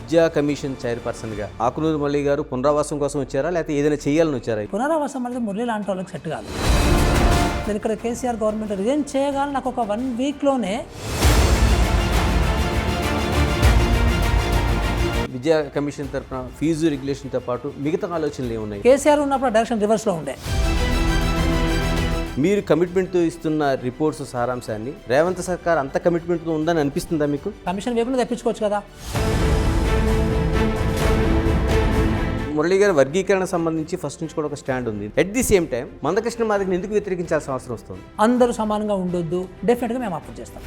విద్యా కమిషన్ చైర్పర్సన్గా ఆకునూరి మురళి గారు పునరావాసం కోసం వచ్చారా, లేకపోతే ఏదైనా చేయాలని వచ్చారా? పునరావాసం అనేది మురళి లాంటి వాళ్ళకి సెట్ కాదు. నేను ఇక్కడ కేసీఆర్ గవర్నమెంట్ రిజైన్ చేయగానే నాకు ఒక 1 వీక్లోనే విద్యా కమిషన్ తరఫున ఫీజు రెగ్యులేషన్తో పాటు మిగతా ఆలోచనలు ఏమున్నాయి? కేసీఆర్ ఉన్నప్పుడు డైరెక్షన్ రివర్స్లో ఉండే. మీరు కమిట్మెంట్తో ఇస్తున్న రిపోర్ట్స్ సారాంశాన్ని రేవంత్ సర్కార్ అంత కమిట్మెంట్తో ఉందని అనిపిస్తుందా మీకు? కమిషన్ వేపును తెప్పించుకోవచ్చు కదా. మురళి గారి వర్గీకరణ సంబంధించి ఫస్ట్ నుంచి కూడా ఒక స్టాండ్ ఉంది. At the same time Mandakrishna మాదిగని ఎందుకు వ్యతిరేకించాల్సిన అవసరం వస్తుంది? అందరూ సమానంగా ఉండొద్దు, డెఫినెట్గా మేము అప్రోచ్ చేస్తాం.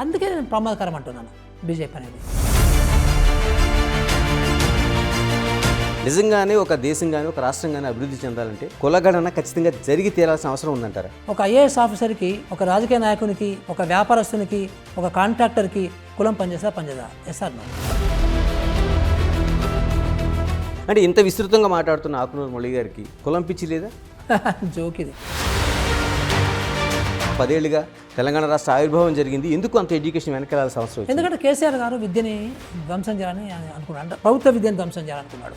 అందుకే నేను ప్రమాదకరం అంటున్నాను బీజేపీ అనేది. నిజంగానే ఒక దేశం కానీ ఒక రాష్ట్రం కానీ అభివృద్ధి చెందాలంటే కులగణన ఖచ్చితంగా జరిగి తీరాల్సిన అవసరం ఉందంటారా? ఒక ఐఏఎస్ ఆఫీసర్కి, ఒక రాజకీయ నాయకునికి, ఒక వ్యాపారస్తునికి, ఒక కాంట్రాక్టర్కి కులం పనిచేదా? Yes or no? అంటే ఇంత విస్తృతంగా మాట్లాడుతున్న ఆకునూరి మురళి గారికి కులం పిచ్చి లేదా? జోక్ ఇది. 10 ఏళ్ళుగా తెలంగాణ రాష్ట్ర ఆవిర్భావం జరిగింది, ఎందుకు అంత ఎడ్యుకేషన్ వెనకాలాల్సిన అవసరం వచ్చింది? ఎందుకంటే కేసీఆర్ గారు విద్యని ధ్వంసం చేయాలని అనుకున్నాడు, అంటే ప్రభుత్వ విద్యను ధ్వంసం చేయాలనుకున్నాడు.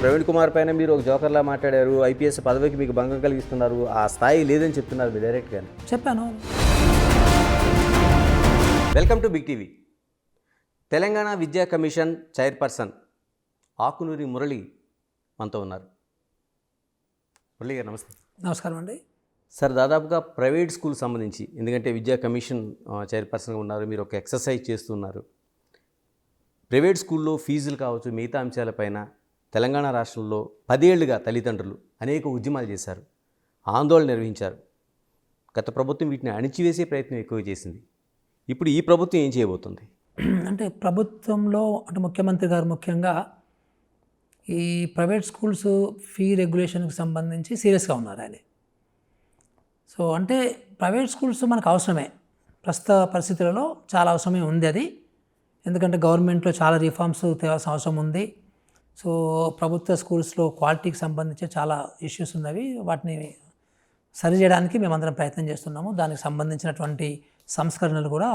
ప్రవీణ్ కుమార్ పైన మీరు ఒక జోకర్లా మాట్లాడారు, ఐపీఎస్ పదవికి మీకు భంగం కలిగిస్తున్నారు, ఆ స్థాయి లేదని చెప్తున్నారు మీరు డైరెక్ట్గానే. చెప్పాను. Welcome to Big TV. Telangana విద్యా కమిషన్ చైర్పర్సన్ ఆకునూరి మురళి మనతో ఉన్నారు. మురళి గారు నమస్తే. నమస్కారం అండి. సార్, దాదాపుగా ప్రైవేట్ స్కూల్ సంబంధించి, ఎందుకంటే విద్యా కమిషన్ చైర్పర్సన్గా ఉన్నారు, మీరు ఒక ఎక్సర్సైజ్ చేస్తున్నారు. ప్రైవేట్ స్కూల్లో ఫీజులు కావచ్చు, మిగతా అంశాలపైన తెలంగాణ రాష్ట్రంలో 10 ఏళ్లుగా తల్లిదండ్రులు అనేక ఉద్యమాలు చేశారు, ఆందోళన నిర్వహించారు. గత ప్రభుత్వం వీటిని అణిచివేసే ప్రయత్నం ఎక్కువ చేసింది. ఇప్పుడు ఈ ప్రభుత్వం ఏం చేయబోతుంది? అంటే ప్రభుత్వంలో అంటే ముఖ్యమంత్రి గారు ముఖ్యంగా ఈ ప్రైవేట్ స్కూల్స్ ఫీ రెగ్యులేషన్కి సంబంధించి సీరియస్గా ఉన్నారు ఆయన. సో అంటే ప్రైవేట్ స్కూల్స్ మనకు అవసరమే, ప్రస్తుత పరిస్థితులలో చాలా అవసరమే ఉంది అది. ఎందుకంటే గవర్నమెంట్లో చాలా రిఫార్మ్స్ తేవాల్సిన అవసరం ఉంది. సో ప్రభుత్వ స్కూల్స్లో క్వాలిటీకి సంబంధించి చాలా ఇష్యూస్ ఉన్నవి, వాటిని సరిచేయడానికి మేమందరం ప్రయత్నం చేస్తున్నాము. దానికి సంబంధించినటువంటి సంస్కరణలు కూడా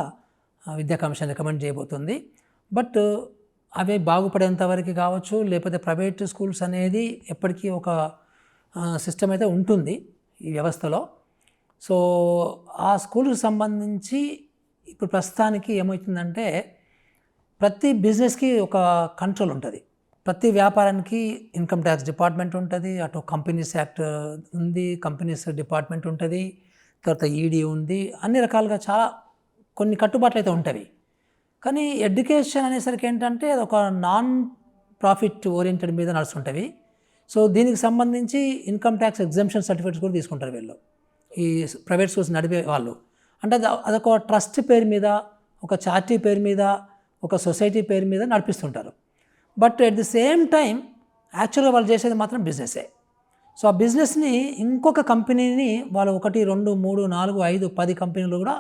విద్యా కమిషన్ రికమెండ్ చేయబోతుంది. బట్ అవి బాగుపడేంతవరకు కావచ్చు, లేకపోతే ప్రైవేట్ స్కూల్స్ అనేది ఎప్పటికీ ఒక సిస్టమ్ అయితే ఉంటుంది ఈ వ్యవస్థలో. సో ఆ స్కూల్కి సంబంధించి ఇప్పుడు ప్రస్తుతానికి ఏమవుతుందంటే, ప్రతి బిజినెస్కి ఒక కంట్రోల్ ఉంటుంది, ప్రతి వ్యాపారానికి ఇన్కమ్ ట్యాక్స్ డిపార్ట్మెంట్ ఉంటుంది, అటు కంపెనీస్ యాక్ట్ ఉంది, కంపెనీస్ డిపార్ట్మెంట్ ఉంటుంది, తర్వాత ఈడీ ఉంది, అన్ని రకాలుగా చాలా కొన్ని కట్టుబాట్లు అయితే ఉంటాయి. కానీ ఎడ్యుకేషన్ అనేసరికి ఏంటంటే అది ఒక నాన్ ప్రాఫిట్ ఓరియంటెడ్ మీద నడుస్తుంటుంది. సో దీనికి సంబంధించి ఇన్కమ్ ట్యాక్స్ ఎగ్జంప్షన్ సర్టిఫికేట్స్ కూడా తీసుకుంటారు వీళ్ళు, ఈ ప్రైవేట్ స్కూల్స్ నడిపే వాళ్ళు. అంటే అదొక ట్రస్ట్ పేరు మీద, ఒక చారిటీ పేరు మీద, ఒక సొసైటీ పేరు మీద నడిపిస్తుంటారు. But at the same time యాక్చువల్గా వాళ్ళు చేసేది మాత్రం బిజినెసే. సో ఆ బిజినెస్ని ఇంకొక కంపెనీని వాళ్ళు 1, 2, 3, 4, 5, 10 కంపెనీలు కూడా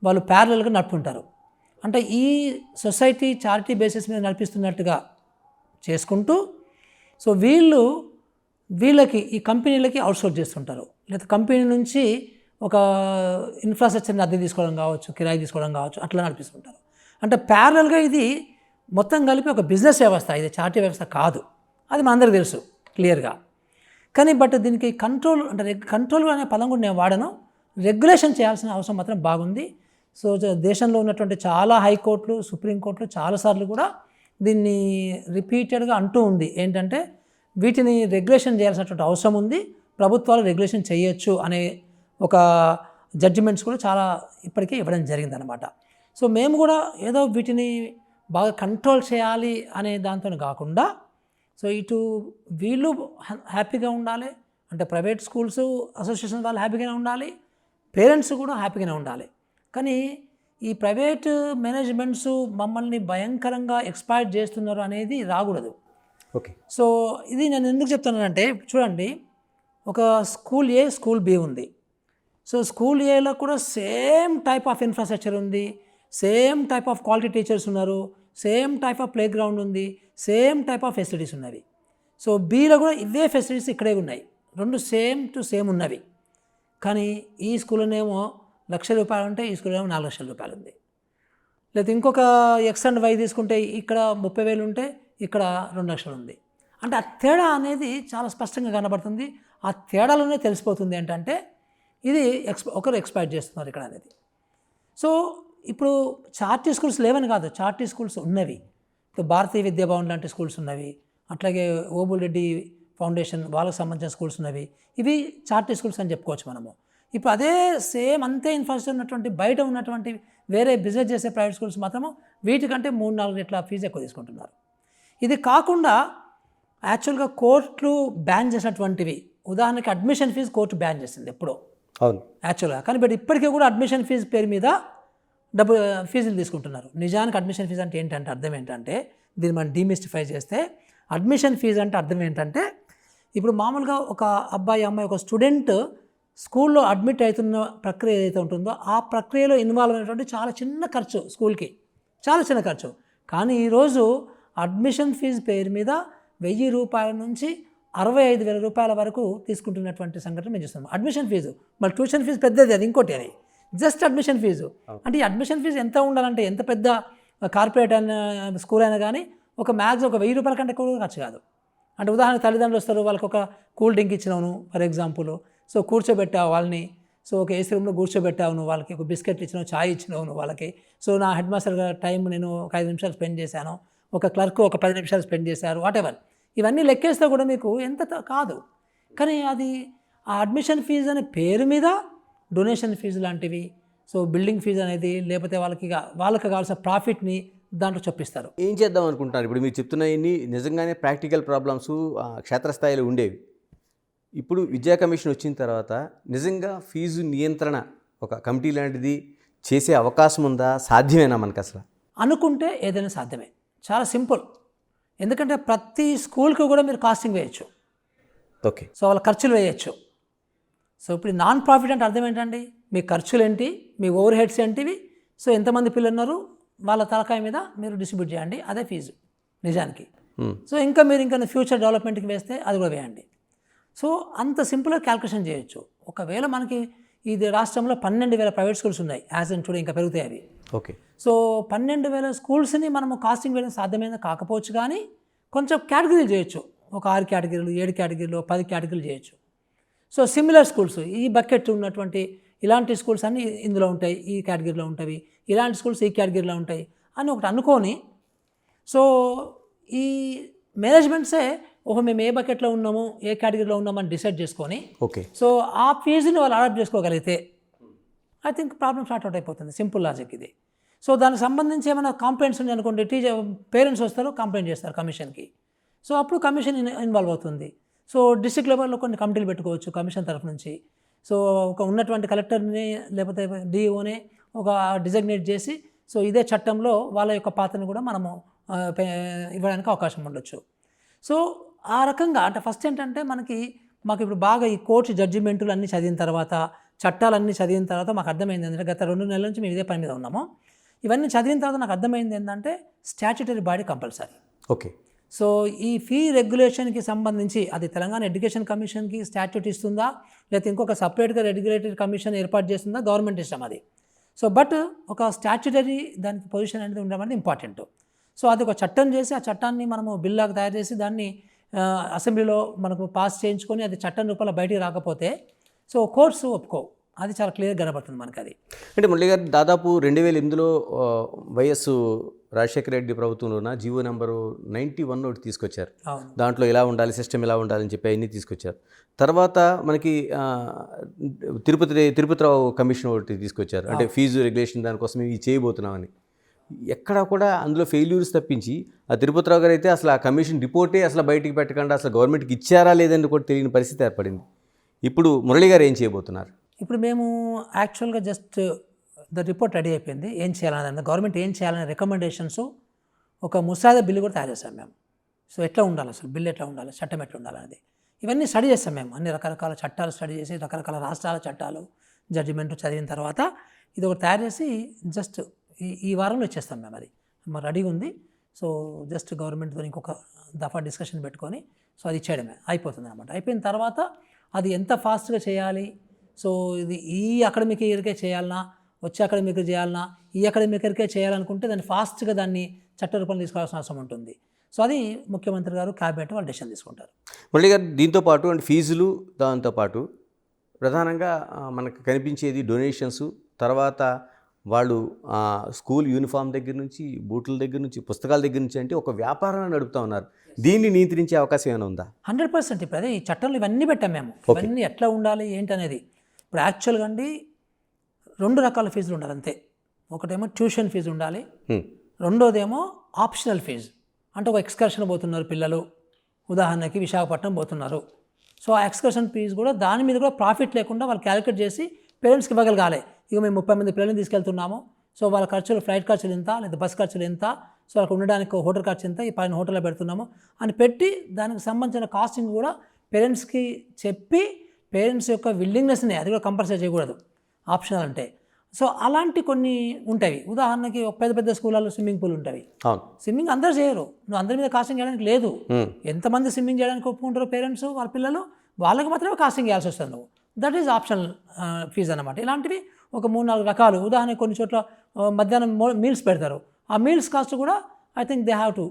వాళ్ళు ప్యారలల్గా నడుపుకుంటారు. అంటే ఈ సొసైటీ చారిటీ బేసిస్ మీద నడిపిస్తున్నట్టుగా చేసుకుంటూ, సో వీళ్ళకి ఈ కంపెనీలకి అవుట్సోర్స్ చేస్తుంటారు, లేదా కంపెనీ నుంచి ఒక ఇన్ఫ్రాస్ట్రక్చర్ని అద్దె తీసుకోవడం కావచ్చు, కిరాయి తీసుకోవడం కావచ్చు, అట్లా నడిపిస్తుంటారు. అంటే ప్యారలల్గా ఇది మొత్తం కలిపి ఒక బిజినెస్ వ్యవస్థ, ఇది చారిటీ వ్యవస్థ కాదు, అది మనందరికీ తెలుసు క్లియర్గా. కానీ బట్ దీనికి కంట్రోల్, అంటే కంట్రోల్ అనే పదం కూడా నేను వాడను, రెగ్యులేషన్ చేయాల్సిన అవసరం మాత్రం బాగుంది. సో దేశంలో ఉన్నటువంటి చాలా హైకోర్టులు, సుప్రీంకోర్టులు చాలాసార్లు కూడా దీన్ని రిపీటెడ్గా అంటూ ఉంది, ఏంటంటే వీటిని రెగ్యులేషన్ చేయాల్సినటువంటి అవసరం ఉంది, ప్రభుత్వాలు రెగ్యులేషన్ చేయొచ్చు అనే ఒక జడ్జిమెంట్స్ కూడా చాలా ఇప్పటికే ఇవ్వడం జరిగిందనమాట. సో మేము కూడా ఏదో వీటిని బాగా కంట్రోల్ చేయాలి అనే దాంతో కాకుండా, సో ఇటు వీళ్ళు హ్యాపీగా ఉండాలి, అంటే ప్రైవేట్ స్కూల్స్ అసోసియేషన్ వాళ్ళు హ్యాపీగానే ఉండాలి, పేరెంట్స్ కూడా హ్యాపీగానే ఉండాలి. కానీ ఈ ప్రైవేట్ మేనేజ్మెంట్స్ మమ్మల్ని భయంకరంగా ఎక్స్‌ప్లాయిట్ చేస్తున్నారు అనేది రాకూడదు. ఓకే. సో ఇది నేను ఎందుకు చెప్తున్నానంటే, చూడండి, ఒక స్కూల్ ఏ, స్కూల్ బి ఉంది. సో స్కూల్ ఏలో కూడా సేమ్ టైప్ ఆఫ్ ఇన్ఫ్రాస్ట్రక్చర్ ఉంది, same type of quality teachers ఉన్నారు, same type of play ground ఉంది, సేమ్ టైప్ ఆఫ్ ఫెసిలిటీస్ ఉన్నవి. సో బీలో కూడా ఇవే ఫెసిలిటీస్ ఇక్కడే ఉన్నాయి, 2 సేమ్ టు సేమ్ ఉన్నవి. కానీ ఈ స్కూల్లోనేమో ₹1,00,000 ఉంటే ఈ స్కూల్లో 4 లక్షల రూపాయలు ఉంది, లేకపోతే ఇంకొక ఎక్స్ అండ్ వై తీసుకుంటే ఇక్కడ 30,000 ఉంటే ఇక్కడ 2 లక్షలు ఉంది. అంటే ఆ తేడా అనేది చాలా స్పష్టంగా కనబడుతుంది. ఆ తేడాలోనే తెలిసిపోతుంది ఏంటంటే ఇది ఒకరు ఎక్స్పెక్ట్ చేస్తున్నారు ఇక్కడ అనేది. సో ఇప్పుడు చార్టీ స్కూల్స్ లేవని కాదు, చార్టీ స్కూల్స్ ఉన్నవి. ఇప్పుడు భారతీయ విద్యాభవన్ లాంటి స్కూల్స్ ఉన్నవి, అట్లాగే ఓబుల్ రెడ్డి ఫౌండేషన్ వాళ్ళకి సంబంధించిన స్కూల్స్ ఉన్నవి. ఇవి చార్టీ స్కూల్స్ అని చెప్పుకోవచ్చు మనము. ఇప్పుడు అదే సేమ్ అంతే ఇన్ఫ్రాస్ట్రక్చర్ ఉన్నటువంటి బయట ఉన్నటువంటి వేరే బిజినెస్ చేసే ప్రైవేట్ స్కూల్స్ మాత్రము వీటికంటే 3-4 రెట్ల ఫీజు ఎక్కువ తీసుకుంటున్నారు. ఇది కాకుండా యాక్చువల్గా కోర్టులు బ్యాన్ చేసినటువంటివి, ఉదాహరణకి అడ్మిషన్ ఫీజు కోర్టు బ్యాన్ చేసింది ఎప్పుడో అవును యాక్చువల్గా. కానీ బట్ ఇప్పటికీ కూడా అడ్మిషన్ ఫీజు పేరు మీద ఫీజులు తీసుకుంటున్నారు. నిజానికి అడ్మిషన్ ఫీజు అంటే ఏంటంటే అర్థం ఏంటంటే, దీన్ని మనం డీమిస్టిఫై చేస్తే అడ్మిషన్ ఫీజు అంటే అర్థం ఏంటంటే, ఇప్పుడు మామూలుగా ఒక అబ్బాయి అమ్మాయి ఒక స్టూడెంట్ స్కూల్లో అడ్మిట్ అవుతున్న ప్రక్రియ ఏదైతే ఉంటుందో ఆ ప్రక్రియలో ఇన్వాల్వ్ అయినటువంటి చాలా చిన్న ఖర్చు స్కూల్కి, చాలా చిన్న ఖర్చు. కానీ ఈరోజు అడ్మిషన్ ఫీజు పేరు మీద 1,000 రూపాయల నుంచి 65,000 రూపాయల వరకు తీసుకుంటున్నటువంటి సంఘటన మేము చూస్తున్నాం. అడ్మిషన్ ఫీజు, మళ్ళీ ట్యూషన్ ఫీజు పెద్దది, అది ఇంకోటి, అది జస్ట్ అడ్మిషన్ ఫీజు. అంటే ఈ అడ్మిషన్ ఫీజు ఎంత ఉండాలంటే, ఎంత పెద్ద కార్పొరేట్ అయిన స్కూల్ అయినా కానీ ఒక మ్యాక్సిమం ఒక 1,000 రూపాయల కంటే ఎక్కువ ఖర్చు కాదు. అంటే ఉదాహరణకు తల్లిదండ్రులు వస్తారు, వాళ్ళకి ఒక కూల్ డ్రింక్ ఇచ్చినావు ఫర్ ఎగ్జాంపుల్, సో కూర్చోబెట్టావు వాళ్ళని, సో ఒక ఏసీ రూమ్లో కూర్చోబెట్టావు నువ్వు, వాళ్ళకి ఒక బిస్కెట్లు ఇచ్చినావు, ఛాయ్ ఇచ్చినావు నువ్వు వాళ్ళకి. సో నా హెడ్ మాస్టర్ టైం నేను ఒక 5 నిమిషాలు స్పెండ్ చేశాను, ఒక క్లర్క్ ఒక 10 నిమిషాలు స్పెండ్ చేశారు, వాట్ ఎవర్. ఇవన్నీ లెక్కేస్తే కూడా మీకు ఎంత కాదు. కానీ అది ఆ అడ్మిషన్ ఫీజు అనే పేరు మీద డొనేషన్ ఫీజు లాంటివి, సో బిల్డింగ్ ఫీజు అనేది, లేకపోతే వాళ్ళకి కావాల్సిన ప్రాఫిట్ని దాంట్లో చొప్పిస్తారు. ఏం చేద్దాం అనుకుంటున్నారు? ఇప్పుడు మీరు చెప్తున్నవన్నీ నిజంగానే ప్రాక్టికల్ ప్రాబ్లమ్స్ క్షేత్రస్థాయిలో ఉండేవి. ఇప్పుడు విద్యా కమిషన్ వచ్చిన తర్వాత నిజంగా ఫీజు నియంత్రణ ఒక కమిటీ లాంటిది చేసే అవకాశం ఉందా? సాధ్యమేనా మనకు అసలు? అనుకుంటే ఏదైనా సాధ్యమే, చాలా సింపుల్. ఎందుకంటే ప్రతి స్కూల్కి కూడా మీరు కాస్టింగ్ వేయచ్చు, ఓకే. సో వాళ్ళ ఖర్చులు వేయచ్చు. సో ఇప్పుడు నాన్ ప్రాఫిట్ అంటే అర్థం ఏంటండి, మీ ఖర్చులు ఏంటి, మీ ఓవర్ హెడ్స్ ఏంటివి, సో ఎంతమంది పిల్లలు ఉన్నారు వాళ్ళ తలకాయ మీద మీరు డిస్ట్రిబ్యూట్ చేయండి, అదే ఫీజు నిజానికి. సో ఇంకా మీరు ఇంకా ఫ్యూచర్ డెవలప్మెంట్కి వేస్తే అది కూడా వేయండి. సో అంత సింపుల్గా క్యాల్కులేషన్ చేయొచ్చు. ఒకవేళ మనకి ఇది రాష్ట్రంలో 12,000 ప్రైవేట్ స్కూల్స్ ఉన్నాయి, యాజ్ అండ్ టుడే ఇంకా పెరుగుతాయి అవి. ఓకే. సో 12,000 స్కూల్స్ని మనము కాస్టింగ్ వేయడం సాధ్యమైంది కాకపోవచ్చు, కానీ కొంచెం కేటగిరీలు చేయొచ్చు, ఒక 6 కేటగిరీలు, 7 కేటగిరీలు, 10 కేటగిరీలు చేయొచ్చు. సో సిమిలర్ స్కూల్స్, ఈ బకెట్ ఉన్నటువంటి ఇలాంటి స్కూల్స్ అన్నీ ఇందులో ఉంటాయి, ఈ కేటగిరీలో ఉంటాయి, ఇలాంటి స్కూల్స్ ఈ కేటగిరీలో ఉంటాయి అని ఒకటి అనుకొని, సో ఈ మేనేజ్మెంట్సే మేము ఏ బకెట్లో ఉన్నాము, ఏ కేటగిరీలో ఉన్నామని డిసైడ్ చేసుకొని, ఓకే, సో ఆ ఫీజుని వాళ్ళు అడాప్ట్ చేసుకోగలిగితే I think problem sort out అయిపోతుంది. సింపుల్ లాజిక్ ఇది. సో దానికి సంబంధించి ఏమైనా కంప్లైంట్స్ ఉన్నాయి అనుకోండి, పేరెంట్స్ వస్తారు, కంప్లైంట్ చేస్తారు కమిషన్కి. సో అప్పుడు కమిషన్ ఇన్వాల్వ్ అవుతుంది. సో డిస్ట్రిక్ట్ లెవెల్లో కొన్ని కమిటీలు పెట్టుకోవచ్చు కమిషన్ తరఫు నుంచి. సో ఒక ఉన్నటువంటి కలెక్టర్ని లేకపోతే డిఓనే ఒక డిజగ్నేట్ చేసి, సో ఇదే చట్టంలో వాళ్ళ యొక్క పాత్రను కూడా మనము ఇవ్వడానికి అవకాశం ఉండొచ్చు. సో ఆ రకంగా అంటే ఫస్ట్ ఏంటంటే మాకు ఇప్పుడు బాగా ఈ కోర్టు జడ్జిమెంటులు అన్నీ చదివిన తర్వాత, చట్టాలన్నీ చదివిన తర్వాత మాకు అర్థమైంది ఏంటంటే, గత 2 నెలల నుంచి మేము ఇదే పని మీద ఉన్నాము, ఇవన్నీ చదివిన తర్వాత నాకు అర్థమైంది ఏంటంటే statutory body compulsory. Okay. So ఈ ఫీ రెగ్యులేషన్కి సంబంధించి అది తెలంగాణ ఎడ్యుకేషన్ కమిషన్కి స్టాట్యూట్ ఇస్తుందా, లేకపోతే ఇంకొక సపరేట్గా రెగ్యులేటరీ కమిషన్ ఏర్పాటు చేస్తుందా, గవర్నమెంట్ ఇష్టం అది. సో బట్ ఒక స్టాట్యుటరీ దానికి పొజిషన్ అనేది ఉండడం అనేది ఇంపార్టెంట్. సో అది ఒక చట్టం చేసి, ఆ చట్టాన్ని మనము బిల్లాగా తయారు చేసి దాన్ని అసెంబ్లీలో మనకు పాస్ చేయించుకొని అది చట్టం రూపంలో బయటికి రాకపోతే సో కోర్ట్స్ ఒప్పుకోవు. అది చాలా క్లియర్గా కనబడుతుంది మనకి అది. అంటే మురళి గారు దాదాపు 2008లో వైఎస్ రాజశేఖర రెడ్డి ప్రభుత్వంలోన జీవో నెంబరు 91 ఒకటి తీసుకొచ్చారు. దాంట్లో ఇలా ఉండాలి, సిస్టమ్ ఇలా ఉండాలని చెప్పి అన్నీ తీసుకొచ్చారు. తర్వాత మనకి తిరుపతిరావు కమిషన్ ఒకటి తీసుకొచ్చారు, అంటే ఫీజు రెగ్యులేషన్ దానికోసం ఇవి చేయబోతున్నామని. ఎక్కడా కూడా అందులో ఫెయిల్యూర్స్ తప్పించి ఆ తిరుపతిరావు గారు అయితే అసలు ఆ కమిషన్ రిపోర్టే అసలు బయటికి పెట్టకుండా అసలు గవర్నమెంట్కి ఇచ్చారా లేదని కూడా తెలియని పరిస్థితి ఏర్పడింది. ఇప్పుడు మురళి గారు ఏం చేయబోతున్నారు? ఇప్పుడు మేము యాక్చువల్గా జస్ట్ ద రిపోర్ట్ రెడీ అయిపోయింది, ఏం చేయాలనేది గవర్నమెంట్ ఏం చేయాలనే రికమెండేషన్స్ ఒక ముసాయిదా బిల్లు కూడా తయారు చేస్తాం మేము. సో ఎట్లా ఉండాలి అసలు బిల్లు, ఎట్లా ఉండాలి, చట్టం ఎట్లా ఉండాలనేది ఇవన్నీ స్టడీ చేస్తాం మేము. అన్ని రకరకాల చట్టాలు స్టడీ చేసి, రకరకాల రాష్ట్రాల చట్టాలు జడ్జిమెంట్ చదివిన తర్వాత ఇది ఒకటి తయారు చేసి జస్ట్ ఈ వారంలో ఇచ్చేస్తాం మేము. అది మరి రెడీగా ఉంది. సో జస్ట్ గవర్నమెంట్తో ఇంకొక దఫా డిస్కషన్ పెట్టుకొని సో అది ఇచ్చేయడమే అయిపోతుంది అనమాట. అయిపోయిన తర్వాత అది ఎంత ఫాస్ట్గా చేయాలి, సో ఇది ఈ అకాడమిక్ ఇయర్కే చేయాలన్నా, వచ్చే అకాడమిక్ చేయాలన్నా ఈ అకాడమికర్కే చేయాలనుకుంటే దాన్ని ఫాస్ట్గా దాన్ని చట్ట రూపంలో తీసుకోవాల్సిన అవసరం ఉంటుంది. సో అది ముఖ్యమంత్రి గారు క్యాబినెట్ వాళ్ళు డెసిషన్ తీసుకుంటారు. మురళి గారు, దీంతోపాటు అంటే ఫీజులు, దాంతోపాటు ప్రధానంగా మనకు కనిపించేది డొనేషన్స్, తర్వాత వాళ్ళు స్కూల్ యూనిఫామ్ దగ్గర నుంచి, బూట్ల దగ్గర నుంచి, పుస్తకాల దగ్గర నుంచి అంటే ఒక వ్యాపారాన్ని నడుపుతూ ఉన్నారు. దీన్ని నియంత్రించే అవకాశం ఏమైనా ఉందా? 100%. ఇప్పుడు అదే ఈ చట్టంలో ఇవన్నీ పెట్టాం మేము, ఇవన్నీ ఎట్లా ఉండాలి ఏంటి అనేది. ఇప్పుడు యాక్చువల్గా అండి 2 రకాల ఫీజులు ఉండాలి అంతే. ఒకటేమో ట్యూషన్ ఫీజు ఉండాలి, రెండోదేమో ఆప్షనల్ ఫీజు. అంటే ఒక ఎక్స్కర్షన్ పోతున్నారు పిల్లలు, ఉదాహరణకి విశాఖపట్నం పోతున్నారు. సో ఆ ఎక్స్కర్షన్ ఫీజు కూడా దాని మీద కూడా ప్రాఫిట్ లేకుండా వాళ్ళు క్యాలిక్యులేట్ చేసి పేరెంట్స్కి ఇవ్వగలగాలి. ఇక మేము 30 మంది పిల్లల్ని తీసుకెళ్తున్నాము, సో వాళ్ళ ఖర్చులు, ఫ్లైట్ ఖర్చులు ఎంత, లేదా బస్ ఖర్చులు ఎంత, సో వాళ్ళకి ఉండడానికి హోటల్ ఖర్చు ఎంత, ఈ 10 హోటల్లో పెడుతున్నాము అని పెట్టి దానికి సంబంధించిన కాస్టింగ్ కూడా పేరెంట్స్కి చెప్పి, పేరెంట్స్ యొక్క విల్లింగ్నెస్ని అది కూడా కంపల్సరీ చేయకూడదు, ఆప్షనల్ అంటే. సో అలాంటి కొన్ని ఉంటాయి. ఉదాహరణకి ఒక పెద్ద పెద్ద స్కూళ్ళలో స్విమ్మింగ్ పూల్ ఉంటాయి. స్విమ్మింగ్ అందరూ చేయరు, నువ్వు అందరి మీద కాస్టింగ్ చేయడానికి లేదు. ఎంతమంది స్విమ్మింగ్ చేయడానికి ఒప్పుకుంటారో పేరెంట్స్ వాళ్ళ పిల్లలు, వాళ్ళకి మాత్రమే కాస్టింగ్ చేయాల్సి వస్తుంది నువ్వు. దట్ ఈజ్ ఆప్షనల్ ఫీజు అనమాట. ఇలాంటివి ఒక 3-4 రకాలు. ఉదాహరణకి కొన్ని చోట్ల మధ్యాహ్నం మీల్స్ పెడతారు, ఆ మీల్స్ కాస్ట్ కూడా I think they have to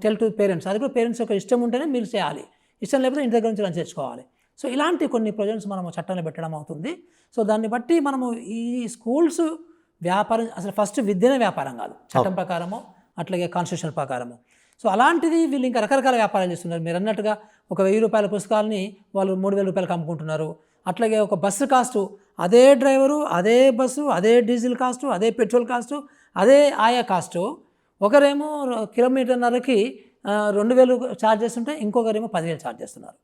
tell to parents. అది కూడా పేరెంట్స్ యొక్క ఇష్టం ఉంటేనే మీల్స్ చేయాలి, ఇష్టం లేకపోతే ఇంటి దగ్గర నుంచి లంచ్ తెచ్చుకోవాలి. సో ఇలాంటి కొన్ని ప్రొవిజన్స్ మనము చట్టంలో పెట్టడం అవుతుంది. సో దాన్ని బట్టి మనము ఈ స్కూల్స్ వ్యాపారం, అసలు ఫస్ట్ విద్యనే వ్యాపారం కాదు చట్టం ప్రకారము, అట్లాగే కాన్స్టిట్యూషన్ ప్రకారము. సో అలాంటిది వీళ్ళు ఇంకా రకరకాల వ్యాపారాలు చేస్తున్నారు. మీరు అన్నట్టుగా ఒక 1000 రూపాయల పుస్తకాలని వాళ్ళు 3000 రూపాయలకు అమ్ముకుంటున్నారు. అట్లాగే ఒక బస్సు కాస్టు, అదే డ్రైవరు, అదే బస్సు, అదే డీజిల్ కాస్టు, అదే పెట్రోల్ కాస్టు, అదే ఆయా కాస్టు. ఒకరేమో కిలోమీటర్న్నరకి 2000 ఛార్జ్ చేస్తుంటే ఇంకొకరేమో 10,000 ఛార్జ్ చేస్తున్నారు.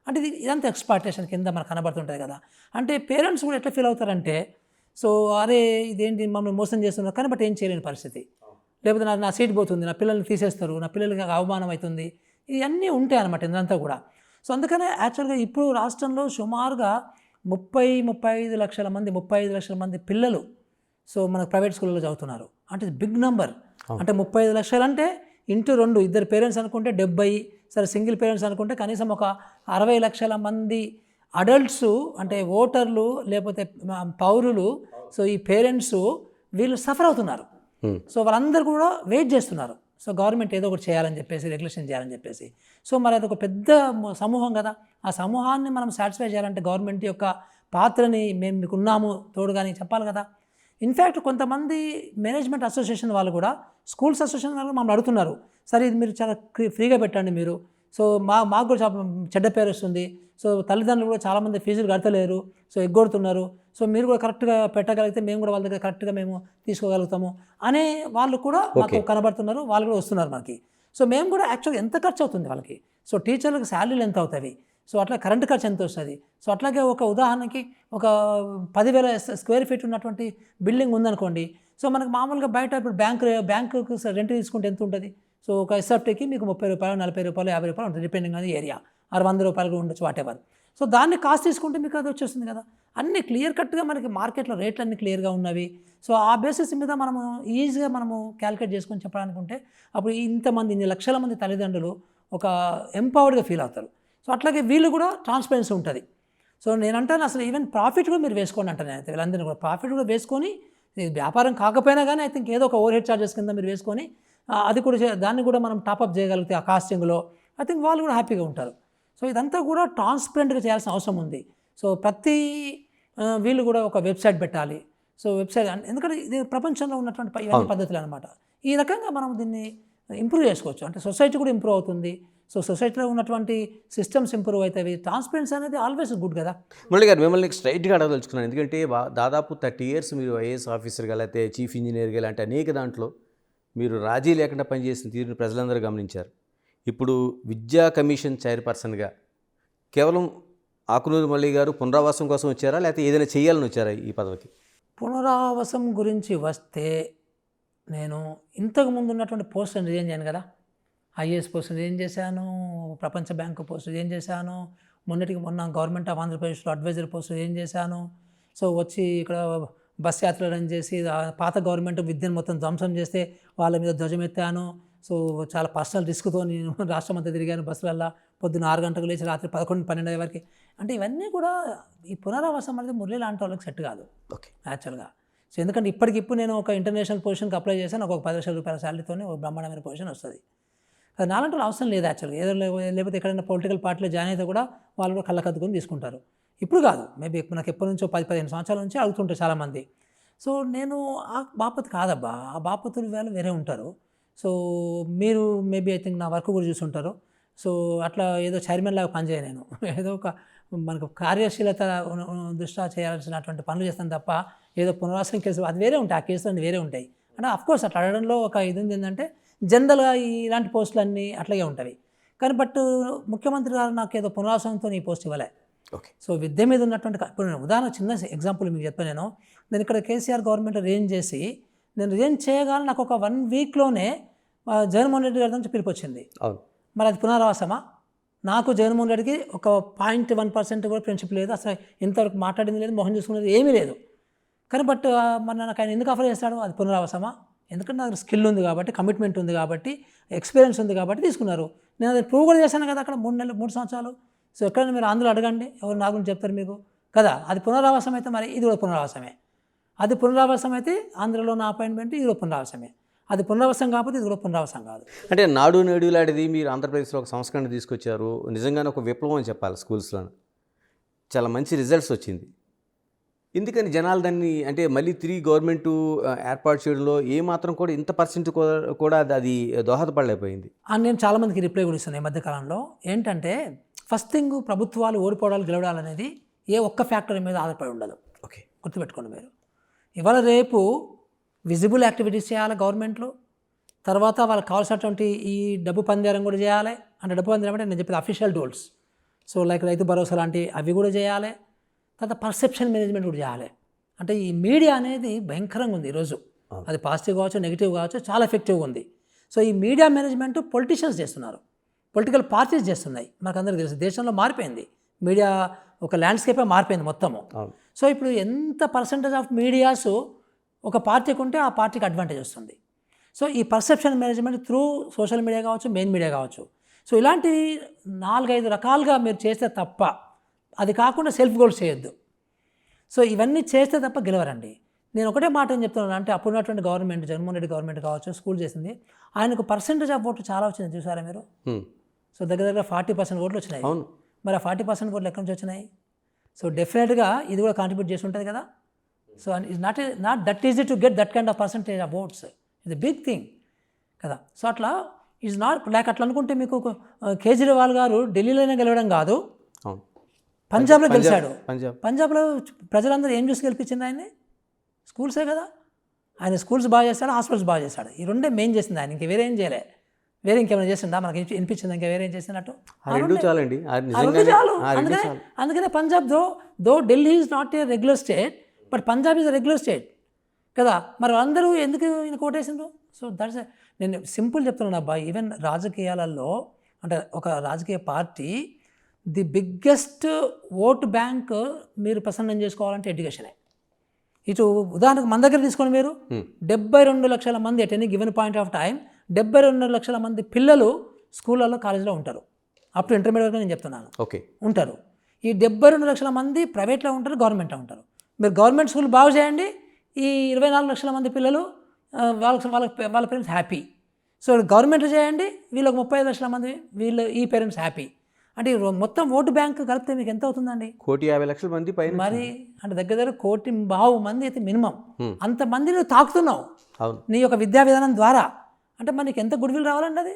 అంటే ఇదంతా ఎక్స్‌ప్లాయిటేషన్ కింద మనకు కనబడుతుంటుంది కదా. అంటే పేరెంట్స్ కూడా ఎట్లా ఫీల్ అవుతారంటే, సో అరే ఇదేంటి మమ్మల్ని మోసం చేస్తున్నారు, కానీ బట్ ఏం చేయలేని పరిస్థితి. లేకపోతే నా సీట్ పోతుంది, నా పిల్లల్ని తీసేస్తారు, నా పిల్లలకి అవమానం అవుతుంది, ఇవన్నీ ఉంటాయి అన్నమాట ఇదంతా కూడా. సో అందుకనే యాక్చువల్గా ఇప్పుడు రాష్ట్రంలో సుమారుగా 35 లక్షల మంది పిల్లలు సో మనకు ప్రైవేట్ స్కూల్లో చదువుతున్నారు. అంటే బిగ్ నంబర్. అంటే 35 లక్షలు అంటే ఇంటూ 2, ఇద్దరు పేరెంట్స్ అనుకుంటే 70, సరే సింగిల్ పేరెంట్స్ అనుకుంటే కనీసం ఒక 60 లక్షల మంది అడల్ట్స్, అంటే ఓటర్లు లేకపోతే పౌరులు. సో ఈ పేరెంట్స్ వీళ్ళు సఫర్ అవుతున్నారు. సో వాళ్ళందరూ కూడా వెయిట్ చేస్తున్నారు, సో గవర్నమెంట్ ఏదో ఒకటి చేయాలని చెప్పేసి, రెగ్యులేషన్ చేయాలని చెప్పేసి. సో మరి అది ఒక పెద్ద సమూహం కదా, ఆ సమూహాన్ని మనం సాటిస్ఫై చేయాలంటే గవర్నమెంట్ యొక్క పాత్రని మేము మీకు ఉన్నాము తోడుగాని చెప్పాలి కదా. ఇన్ఫ్యాక్ట్ కొంతమంది మేనేజ్మెంట్ అసోసియేషన్ వాళ్ళు కూడా, స్కూల్స్ అసోసియేషన్ వాళ్ళు మమ్మల్ని అడుగుతున్నారు, సరే ఇది మీరు చాలా ఫ్రీగా పెట్టండి మీరు, సో మాకు కూడా చాలా చెడ్డ పేరు వస్తుంది, సో తల్లిదండ్రులు కూడా చాలామంది ఫీజులు కడతలేరు, సో ఎగ్గొడుతున్నారు, సో మీరు కూడా కరెక్ట్గా పెట్టగలిగితే మేము కూడా వాళ్ళ దగ్గర కరెక్ట్గా మేము తీసుకోగలుగుతాము అనే వాళ్ళు కూడా మాకు కనబడుతున్నారు, వాళ్ళు కూడా వస్తున్నారు మనకి. సో మేము కూడా యాక్చువల్గా ఎంత ఖర్చు అవుతుంది వాళ్ళకి, సో టీచర్లకు శాలరీలు ఎంత అవుతాయి, సో అట్లా కరెంట్ ఖర్చు ఎంత వస్తుంది. సో అట్లాగే ఒక ఉదాహరణకి ఒక 10,000 స్క్వేర్ ఫీట్ ఉన్నటువంటి బిల్డింగ్ ఉందనుకోండి, సో మనకు మామూలుగా బయట ఇప్పుడు బ్యాంకుకు రెంట్ తీసుకుంటే ఎంత ఉంటుంది, సో ఒక ఎస్ఎఫ్టీకి మీకు 30 రూపాయలు, 40 రూపాయలు, 50 రూపాయలు ఉంటుంది, డిపెండింగ్ ఆన్ ది ఏరియా, 100 రూపాయలు కూడా ఉండొచ్చు, వాటెవర్. సో దాన్ని కాస్ట్ తీసుకుంటే మీకు అది వచ్చేస్తుంది కదా. అన్నీ క్లియర్ కట్గా మనకి మార్కెట్లో రేట్లు అన్నీ క్లియర్గా ఉన్నవి. సో ఆ బేసిస్ మీద మనము ఈజీగా మనము క్యాలిక్యులేట్ చేసుకొని చెప్పాలనుకుంటే అప్పుడు ఇన్ని లక్షల మంది తల్లిదండ్రులు ఒక ఎంపవర్డ్గా ఫీల్ అవుతారు. సో అట్లాగే వీళ్ళు కూడా ట్రాన్స్పరెన్సీ ఉంటుంది. సో నేను అంటాను అసలు ఈవెన్ ప్రాఫిట్ కూడా మీరు వేసుకోండి అంటాను నేను. వీళ్ళందరినీ కూడా ప్రాఫిట్ కూడా వేసుకొని, వ్యాపారం కాకపోయినా కానీ ఐ థింక్ ఏదో ఒక ఓవర్ హెడ్ ఛార్జెస్ కింద మీరు వేసుకొని అది కూడా దాన్ని కూడా మనం టాపప్ చేయగలిగితే ఆ కాస్టింగ్లో ఐ థింక్ వాళ్ళు కూడా హ్యాపీగా ఉంటారు. సో ఇదంతా కూడా ట్రాన్స్పరెంట్గా చేయాల్సిన అవసరం ఉంది. సో ప్రతి వీళ్ళు కూడా ఒక వెబ్సైట్ పెట్టాలి. సో వెబ్సైట్ ఎందుకంటే ఇది ప్రపంచంలో ఉన్నటువంటి ఇవన్నీ పద్ధతులు అనమాట. ఈ రకంగా మనం దీన్ని ఇంప్రూవ్ చేసుకోవచ్చు. అంటే సొసైటీ కూడా ఇంప్రూవ్ అవుతుంది. సో సొసైటీలో ఉన్నటువంటి సిస్టమ్స్ ఇంప్రూవ్ అవుతాయి. ట్రాన్స్పరెన్సీ అనేది ఆల్వేస్ గుడ్ కదా. మురళి గారు, మిమ్మల్ని స్ట్రైట్గా అడగదలుచుకున్నాను. ఎందుకంటే దాదాపు 30 years మీరు ఐఏఎస్ ఆఫీసర్గా, లేకపోతే చీఫ్ ఇంజనీర్గా, ఇలాంటి అనేక దాంట్లో మీరు రాజీ లేకుండా పనిచేసిన తీరుని ప్రజలందరూ గమనించారు. ఇప్పుడు విద్యా కమిషన్ చైర్పర్సన్గా కేవలం ఆకునూరి మురళి గారు పునరావాసం కోసం వచ్చారా, లేకపోతే ఏదైనా చేయాలని వచ్చారా ఈ పదవికి? పునరావాసం గురించి వస్తే నేను ఇంతకుముందు ఉన్నటువంటి పోస్టులను రిజైన్ చేయను కదా. ఐఏఎస్ పోస్ట్ రిజైన్ చేశాను, ప్రపంచ బ్యాంకు పోస్ట్ రిజైన్ చేశాను, మొన్న గవర్నమెంట్ ఆఫ్ ఆంధ్రప్రదేశ్లో అడ్వైజర్ పోస్ట్ రిజైన్ చేశాను. సో వచ్చి ఇక్కడ బస్ యాత్ర రన్ చేసి పాత గవర్నమెంట్ విద్యను మొత్తం ధ్వంసం చేస్తే వాళ్ళ మీద ధ్వజమెత్తాను. సో చాలా పర్సనల్ రిస్క్తో నేను రాష్ట్రం అంతా తిరిగాను బస్సులల్లో, పొద్దున్న 6 గంటలకు లేచి రాత్రి 11-12 వరకు. అంటే ఇవన్నీ కూడా ఈ పునరావాసం అనేది మురళి లాంటి వాళ్ళకి సెట్ కాదు యాక్చువల్గా. సో ఎందుకంటే ఇప్పటికిప్పుడు నేను ఒక ఇంటర్నేషనల్ పొజిషన్కి అప్లై చేశాను, నాకు ఒక 10 లక్షల రూపాయల శాలరీతోనే ఒక బ్రహ్మాండమైన పొజిషన్ వస్తుంది. అది నాలంటే అవసరం లేదు యాక్చువల్గా. ఏదో లేకపోతే ఎక్కడైనా పొలిటికల్ పార్టీలో జాయిన్ అయితే కూడా వాళ్ళు కూడా కళ్ళకద్దుకొని తీసుకుంటారు. ఇప్పుడు కాదు, మేబీ నాకు ఎప్పటి నుంచో 10-15 సంవత్సరాల నుంచి అడుగుతుంటారు చాలామంది. సో నేను ఆ బాపత్ కాదబ్బా, ఆ బాపతులు వేరే ఉంటారు. సో మీరు మేబీ ఐ థింక్ నా వర్క్ కూడా చూసుంటారు. సో అట్లా ఏదో చైర్మన్ లాగా పనిచేయను నేను. ఏదో ఒక మనకు కార్యశీలత దృష్ట్యా చేయాల్సినటువంటి పనులు చేస్తాను తప్ప ఏదో పునరావాసం కేసులు అది వేరే ఉంటాయి, ఆ కేసులు అన్నీ వేరే ఉంటాయి. అంటే అఫ్కోర్స్ అట్లా అడగడంలో ఒక ఇది ఉంది ఏంటంటే జనరల్గా ఇలాంటి పోస్టులు అన్నీ అట్లాగే ఉంటాయి. కానీ బట్ ముఖ్యమంత్రి గారు నాకు ఏదో పునరావాసంతో ఈ పోస్ట్ ఇవ్వలే. ఓకే. సో విద్య మీద ఉన్నటువంటి ఇప్పుడు నేను ఉదాహరణ చిన్న ఎగ్జాంపుల్ మీకు చెప్పాను. నేను ఇక్కడ కేసీఆర్ గవర్నమెంట్ రిజైన్ చేసి నేను రిజైన్ చేయగానే నాకు ఒక 1 వీక్లోనే జగన్మోహన్ రెడ్డి గారి నుంచి పిలుపు వచ్చింది. అవును. మరి అది పునరావాసమా? నాకు జగన్మోహన్ రెడ్డికి ఒక 0.1% కూడా ఫ్రెండ్షిప్ లేదు, అసలు ఇంతవరకు మాట్లాడింది లేదు, మొహం చూసుకునేది ఏమీ లేదు. కానీ బట్ మరి నాకు ఆయన ఎందుకు ఆఫర్ చేస్తాడు? అది పునరావాసమా? ఎందుకంటే నాకు స్కిల్ ఉంది కాబట్టి, కమిట్మెంట్ ఉంది కాబట్టి, ఎక్స్పీరియన్స్ ఉంది కాబట్టి తీసుకున్నారు. నేను అది ప్రూవ్ కూడా చేశాను కదా అక్కడ 3 సంవత్సరాలు. సో ఎక్కడైనా మీరు ఆంధ్రలో అడగండి, ఎవరు నా గురించి చెప్తారు మీకు కదా. అది పునరావాసం అయితే మరి ఇది కూడా పునరావాసమే. అది పునరావాసం అయితే ఆంధ్రలో నా అపాయింట్మెంట్ ఇది కూడా పునరావాసమే. అది పునరావాసం కాకపోతే ఇది కూడా పునరావాసం కాదు. అంటే నాడు నేడు లాంటిది మీరు ఆంధ్రప్రదేశ్లో ఒక సంస్కరణ తీసుకొచ్చారు, నిజంగానే ఒక విప్లవం అని చెప్పాలి. స్కూల్స్లో చాలా మంచి రిజల్ట్స్ వచ్చింది. ఎందుకని జనాలు దాన్ని అంటే మళ్ళీ తిరిగి గవర్నమెంట్ ఏర్పాటు చేయడంలో ఏమాత్రం కూడా ఇంత పర్సెంట్ కూడా అది దోహదపడలేకపోయింది? నేను చాలామందికి రిప్లై కూడా ఇస్తున్నాను ఈ మధ్యకాలంలో. ఏంటంటే ఫస్ట్ థింగ్, ప్రభుత్వాలు ఓడిపోవడాలు గెలవడాలు అనేది ఏ ఒక్క ఫ్యాక్టర్ మీద ఆధారపడి ఉండదు. ఓకే, గుర్తుపెట్టుకోండి మీరు. ఇవాళ రేపు విజిబుల్ యాక్టివిటీస్ చేయాలి గవర్నమెంట్లో, తర్వాత వాళ్ళకి కావాల్సినటువంటి ఈ డబ్బు పందేరం కూడా చేయాలి. అంటే డబ్బు పందేరం అంటే నేను చెప్పేది official tools. So like Rythu Bharosa లాంటివి అవి కూడా చేయాలి. తర్వాత పర్సెప్షన్ మేనేజ్మెంట్ కూడా చేయాలి. అంటే ఈ మీడియా అనేది భయంకరంగా ఉంది ఈరోజు. అది పాజిటివ్ కావచ్చు, నెగిటివ్ కావచ్చు, చాలా ఎఫెక్టివ్గా ఉంది. సో ఈ మీడియా మేనేజ్మెంట్ పొలిటీషియన్స్ చేస్తున్నారు, పొలిటికల్ పార్టీస్ చేస్తున్నాయి. మనకు అందరికీ తెలుసు దేశంలో మారిపోయింది మీడియా, ఒక ల్యాండ్స్కేపే మారిపోయింది మొత్తము. సో ఇప్పుడు ఎంత పర్సంటేజ్ ఆఫ్ మీడియాస్ ఒక పార్టీకి ఉంటే ఆ పార్టీకి అడ్వాంటేజ్ వస్తుంది. సో ఈ perception management through social media కావచ్చు, మెయిన్ మీడియా కావచ్చు. సో ఇలాంటివి 4-5 రకాలుగా మీరు చేస్తే తప్ప, అది కాకుండా సెల్ఫ్ గోల్స్ చేయొద్దు. సో ఇవన్నీ చేస్తే తప్ప గెలవరండి. నేను ఒకటే మాట ఏం చెప్తున్నాను అంటే, అప్పుడున్నటువంటి గవర్నమెంట్, జగన్మోహన్ రెడ్డి గవర్నమెంట్ కావచ్చు, స్కూల్ చేసింది, ఆయనకు పర్సెంటేజ్ ఆఫ్ ఓట్లు చాలా వచ్చింది చూసారా మీరు. సో దగ్గర 40% ఓట్లు వచ్చినాయి. మరి ఆ 40% ఓట్లు ఎక్కడి నుంచి వచ్చినాయి? సో డెఫినెట్గా ఇది కూడా కాంట్రిబ్యూట్ చేసి ఉంటుంది కదా. So it's not that easy to get that kind of percentage of votes. It's thing కదా. సో అట్లా ఈజ్ నాట్ లైక్ అట్లా అనుకుంటే మీకు కేజ్రీవాల్ గారు ఢిల్లీలోనే గెలవడం కాదు, పంజాబ్లో గెలిచాడు. పంజాబ్లో ప్రజలందరూ ఏం చూసి గెలిపించింది ఆయన్ని? స్కూల్సే కదా. ఆయన స్కూల్స్ బాగా చేస్తాడు, హాస్పిటల్స్ బాగా చేస్తాడు. ఈ రెండే మెయిన్ చేసింది ఆయన, ఇంక వేరే ఏం చేయలే. వేరే ఇంకేమైనా చేసిందా మనకి వినిపించింది? ఇంకా వేరే ఏం చేసినట్టు చాలండి. అందుకనే Punjab though Delhi is not a regular state, but Punjab is a regular state కదా. మరి అందరూ ఎందుకు ఈయన కోటేసిండ్రు? సో దట్స్ నేను సింపుల్ చెప్తున్నాను అబ్బా. ఈవెన్ రాజకీయాలలో అంటే ఒక రాజకీయ party the biggest vote bank మీరు ప్రసన్నం చేసుకోవాలంటే ఎడ్యుకేషనే. ఇటు ఉదాహరణకు మన దగ్గర తీసుకోండి మీరు, 72 లక్షల మంది at any given point of time 72 లక్షల మంది పిల్లలు స్కూళ్ళలో, కాలేజీలో ఉంటారు. అప్ టు ఇంటర్మీడియట్ వరకు నేను చెప్తున్నాను. ఓకే, ఉంటారు. ఈ 72 లక్షల మంది ప్రైవేట్లో ఉంటారు, గవర్నమెంట్లో ఉంటారు. మీరు గవర్నమెంట్ స్కూల్ బాగు చేయండి, ఈ 24 లక్షల మంది పిల్లలు వాళ్ళ పేరెంట్స్ హ్యాపీ. సో గవర్నమెంట్లో చేయండి, వీళ్ళకి 35 లక్షల మంది ఈ పేరెంట్స్ హ్యాపీ. అంటే మొత్తం ఓటు బ్యాంక్ కలిపితే మీకు ఎంత అవుతుందండి? 1,50,00,000 మంది పైన. మరి అంటే దగ్గర 1,50,00,000 మంది అయితే మినిమం. అంతమంది నువ్వు తాకుతున్నావు నీ యొక్క విద్యా విధానం ద్వారా. అంటే మనకి ఎంత గుడ్ విల్ రావాలండి అది.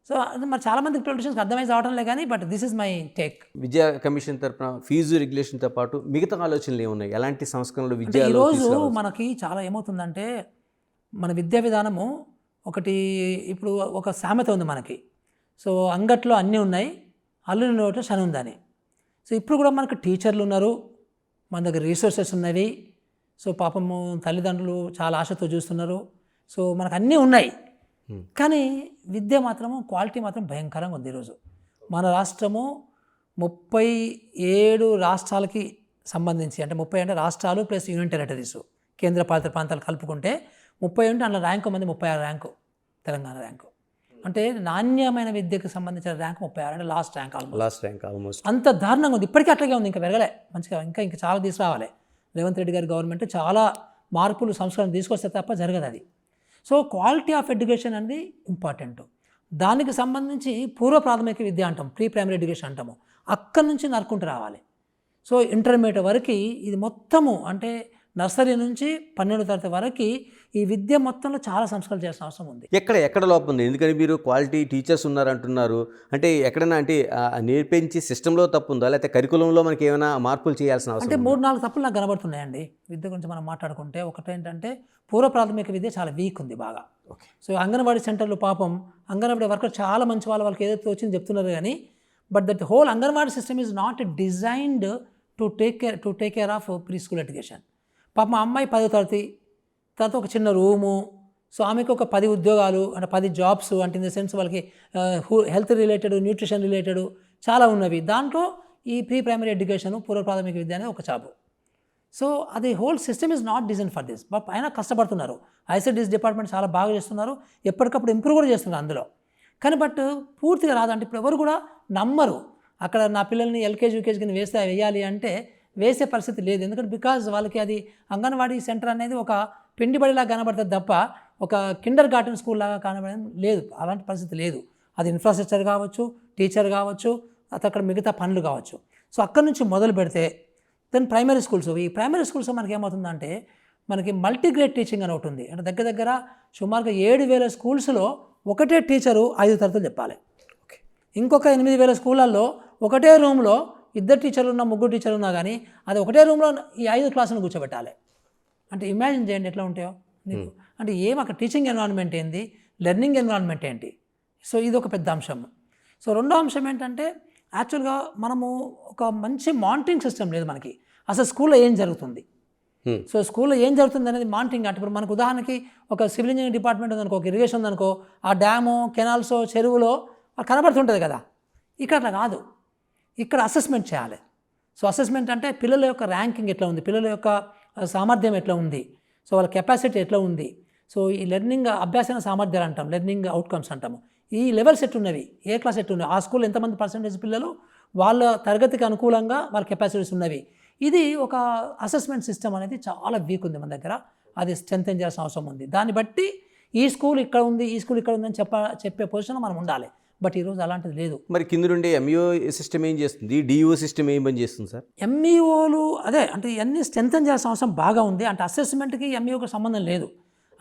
సో మరి చాలామంది పొలిటీషియన్స్కి అర్థమైతే అవడంలే కానీ, but this is my take. విద్యా కమిషన్ తరఫున ఫీజు రెగ్యులేషన్తో పాటు మిగతా ఆలోచనలు ఏమున్నాయి? ఎలాంటి సంస్కరణలు విద్య? ఈరోజు మనకి చాలా ఏమవుతుందంటే, మన విద్యా విధానము ఒకటి, ఇప్పుడు ఒక సామెత ఉంది మనకి. సో అంగట్లో అన్నీ ఉన్నాయి, అల్లుని నోట్లో శని ఉందని. సో ఇప్పుడు కూడా మనకు టీచర్లు ఉన్నారు, మన దగ్గర రీసోర్సెస్ ఉన్నవి. సో పాపము తల్లిదండ్రులు చాలా ఆశతో చూస్తున్నారు. సో మనకు అన్నీ ఉన్నాయి, కానీ విద్య మాత్రము క్వాలిటీ మాత్రం భయంకరంగా ఉంది ఈరోజు. మన రాష్ట్రము 37 రాష్ట్రాలకి సంబంధించి, అంటే 30 అంటే రాష్ట్రాలు ప్లస్ యూనియన్ టెరిటరీస్, కేంద్ర పాలిత ప్రాంతాలు కలుపుకుంటే 30 ఉంటే అందులో ర్యాంకు మంది 36 ర్యాంకు తెలంగాణ ర్యాంకు. అంటే నాణ్యమైన విద్యకు సంబంధించిన ర్యాంక్ 36, అంటే లాస్ట్ ర్యాంక్ ఆల్మోస్ట్. అంత దారుణంగా ఉంది. ఇప్పటికీ అట్లాగే ఉంది, ఇంకా పెరగలే మంచిగా, ఇంకా చాలా తీసుకురావాలి. రేవంత్ రెడ్డి గారి గవర్నమెంట్ చాలా మార్పులు సంస్కరణ తీసుకొస్తే తప్ప జరగదు అది. సో క్వాలిటీ ఆఫ్ ఎడ్యుకేషన్ అనేది ఇంపార్టెంట్. దానికి సంబంధించి పూర్వ ప్రాథమిక విద్య అంటాం, ప్రీ ప్రైమరీ ఎడ్యుకేషన్ అంటాము, అక్కడి నుంచి నరుకుంటూ రావాలి. సో ఇంటర్మీడియట్ వరకు ఇది మొత్తము అంటే నర్సరీ నుంచి 12వ తరగతి వరకు ఈ విద్య మొత్తంలో చాలా సంస్కరణ చేయాల్సిన అవసరం ఉంది. ఎక్కడ లోపం ఉంది? ఎందుకని మీరు క్వాలిటీ టీచర్స్ ఉన్నారంటున్నారు అంటే ఎక్కడైనా అంటే నేర్పించి సిస్టంలో తప్పు ఉందా, లేకపోతే కరికులంలో మనకి ఏమైనా మార్పులు చేయాల్సిన అవసరం అంటే 3-4 తప్పులు నాకు కనబడుతున్నాయండి విద్య గురించి మనం మాట్లాడుకుంటే. ఒకటి ఏంటంటే పూర్వ ప్రాథమిక విద్య చాలా వీక్ ఉంది బాగా. సో అంగన్వాడీ సెంటర్లు పాపం అంగన్వాడీ వర్కర్ చాలా మంచి వాళ్ళకి ఏదైతే వచ్చింది చెప్తున్నారు కానీ but that whole anganwadi system is not designed to take care of pre school education. పాపం మా అమ్మాయి 10వ తరగతి తర్వాత ఒక చిన్న రూము, సో ఆమెకు ఒక 10 ఉద్యోగాలు అంటే 10 జాబ్స్ అంటే ఇన్ ద సెన్స్ వాళ్ళకి హెల్త్ రిలేటెడ్, న్యూట్రిషన్ రిలేటెడ్ చాలా ఉన్నవి. దాంట్లో ఈ ప్రీ ప్రైమరీ ఎడ్యుకేషన్ పూర్వ ప్రాథమిక విద్య అనేది ఒక జాబు. సో అది whole system is not design for this. But అయినా కష్టపడుతున్నారు. ఐసిడిఎస్ డిపార్ట్మెంట్ చాలా బాగా చేస్తున్నారు, ఎప్పటికప్పుడు ఇంప్రూవ్ కూడా చేస్తున్నారు అందులో. కానీ బట్ పూర్తిగా రాదు. అంటే ఇప్పుడు ఎవరు కూడా నమ్మరు అక్కడ నా పిల్లల్ని ఎల్కేజీ యూకేజీ కింద వేయాలి అంటే వేసే పరిస్థితి లేదు. ఎందుకంటే బికాజ్ వాళ్ళకి అది అంగన్వాడీ సెంటర్ అనేది ఒక పిండిబడిలాగా కనబడుతుంది తప్ప ఒక కిండర్ గార్టెన్ స్కూల్ లాగా కనబడడం లేదు. అలాంటి పరిస్థితి లేదు. అది ఇన్ఫ్రాస్ట్రక్చర్ కావచ్చు, టీచర్ కావచ్చు, అక్కడ మిగతా పనులు కావచ్చు. సో అక్కడి నుంచి మొదలు పెడితే దెన్ ప్రైమరీ స్కూల్స్. ఈ ప్రైమరీ స్కూల్స్ మనకి ఏమవుతుందంటే మనకి మల్టీగ్రేడ్ టీచింగ్ అని ఒకటి ఉంది. అంటే దగ్గర సుమారుగా 7,000 స్కూల్స్లో ఒకటే టీచరు 5 తరగతులు చెప్పాలి. ఇంకొక 8,000 స్కూళ్ళల్లో ఒకటే రూమ్లో 2 టీచర్లు ఉన్నా 3 టీచర్లు ఉన్నా కానీ అది ఒకటే రూమ్లో ఈ 5 క్లాసులను కూర్చోబెట్టాలి. అంటే ఇమాజిన్ చేయండి ఎట్లా ఉంటాయో నీకు. అంటే అక్కడ టీచింగ్ ఎన్విరాన్మెంట్ ఏంది, లెర్నింగ్ ఎన్విరాన్మెంట్ ఏంటి. సో ఇది ఒక పెద్ద అంశం. సో రెండో అంశం ఏంటంటే యాక్చువల్గా మనము ఒక మంచి మానిటరింగ్ సిస్టమ్ లేదు మనకి. అసలు స్కూల్లో ఏం జరుగుతుంది, సో స్కూల్లో ఏం జరుగుతుంది అనేది మానిటరింగ్. అంటే ఇప్పుడు మనకు ఉదాహరణకి ఒక సివిల్ ఇంజనీరింగ్ డిపార్ట్మెంట్ ఉందనుకో, ఒక ఇరిగేషన్ ఉందనుకో, ఆ డ్యాము, కెనాల్స్, చెరువులో కనబడుతుంటుంది కదా. ఇక్కడ అట్లా కాదు. ఇక్కడ అసెస్మెంట్ చేయాలి. సో అసెస్మెంట్ అంటే పిల్లల యొక్క ర్యాంకింగ్ ఎట్లా ఉంది, పిల్లల యొక్క సామర్థ్యం ఎట్లా ఉంది, సో వాళ్ళ కెపాసిటీ ఎట్లా ఉంది. సో ఈ లెర్నింగ్ అభ్యాసన సామర్థ్యాలు అంటాం, లెర్నింగ్ అవుట్కమ్స్ అంటాము. ఈ లెవెల్స్ ఎట్టున్నవి, ఏ క్లాస్ ఎట్టున్నవి, ఆ స్కూల్ ఎంతమంది పర్సెంటేజ్ పిల్లలు వాళ్ళ తరగతికి అనుకూలంగా వాళ్ళ కెపాసిటీస్ ఉన్నవి. ఇది ఒక అసెస్మెంట్ సిస్టమ్ అనేది చాలా వీక్ ఉంది మన దగ్గర. అది స్ట్రెంథెన్ చేయాల్సిన అవసరం ఉంది. దాన్ని బట్టి ఈ స్కూల్ ఇక్కడ ఉంది, ఈ స్కూల్ ఇక్కడ ఉందని చెప్పే పొజిషన్లో మనం ఉండాలి. బట్ ఈరోజు అలాంటిది లేదు. మరి కింద నుండి ఎంఈఓ సిస్టమ్ ఏం చేస్తుంది, డిఓ సిస్టమ్ ఏం పని చేస్తుంది సార్? ఎంఈఓలు అదే అంటే ఇవన్నీ స్ట్రెంథెన్ చేయాల్సిన అవసరం బాగా ఉంది. అంటే అసెస్మెంట్కి ఎంఈఓకి సంబంధం లేదు.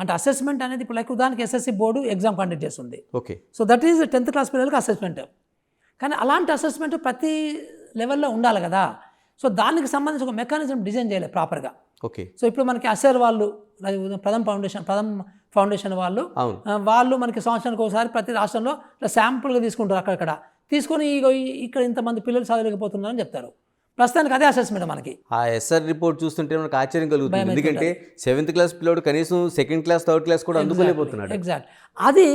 అంటే అసెస్మెంట్ అనేది ఇప్పుడు లైక్ ఉదాహరణకి ఎస్ఎస్సి బోర్డు ఎగ్జామ్ కండక్ట్ చేస్తుంది. Okay. So that is 10th class పిల్లలకి అసెస్మెంట్. కానీ అలాంటి అసెస్మెంట్ ప్రతి లెవెల్లో ఉండాలి కదా. సో దానికి సంబంధించి ఒక మెకానిజం డిజైన్ చేయలేదు ప్రాపర్గా. ఓకే. సో ఇప్పుడు మనకి అసర్ వాళ్ళు, ప్రథమ్ ఫౌండేషన్ వాళ్ళు మనకి సంవత్సరానికి ఒకసారి ప్రతి రాష్ట్రంలో శాంపుల్గా తీసుకుంటారు. అక్కడక్కడ తీసుకొని ఇక్కడ ఇంతమంది పిల్లలు చదవలేకపోతున్నారని చెప్తారు. ప్రస్తుతానికి అదే అసెస్మెంట్ మనకి. ఆ ఎస్ఆర్ రిపోర్ట్ చూస్తుంటే మనకు ఆశ్చర్యం కలుగుతుంది. ఎందుకంటే 7th క్లాస్ పిల్లడు కనీసం 2nd క్లాస్ 3rd క్లాస్ కూడా అందుకోలేకపోతున్నాడు. ఎగ్జాక్ట్. అది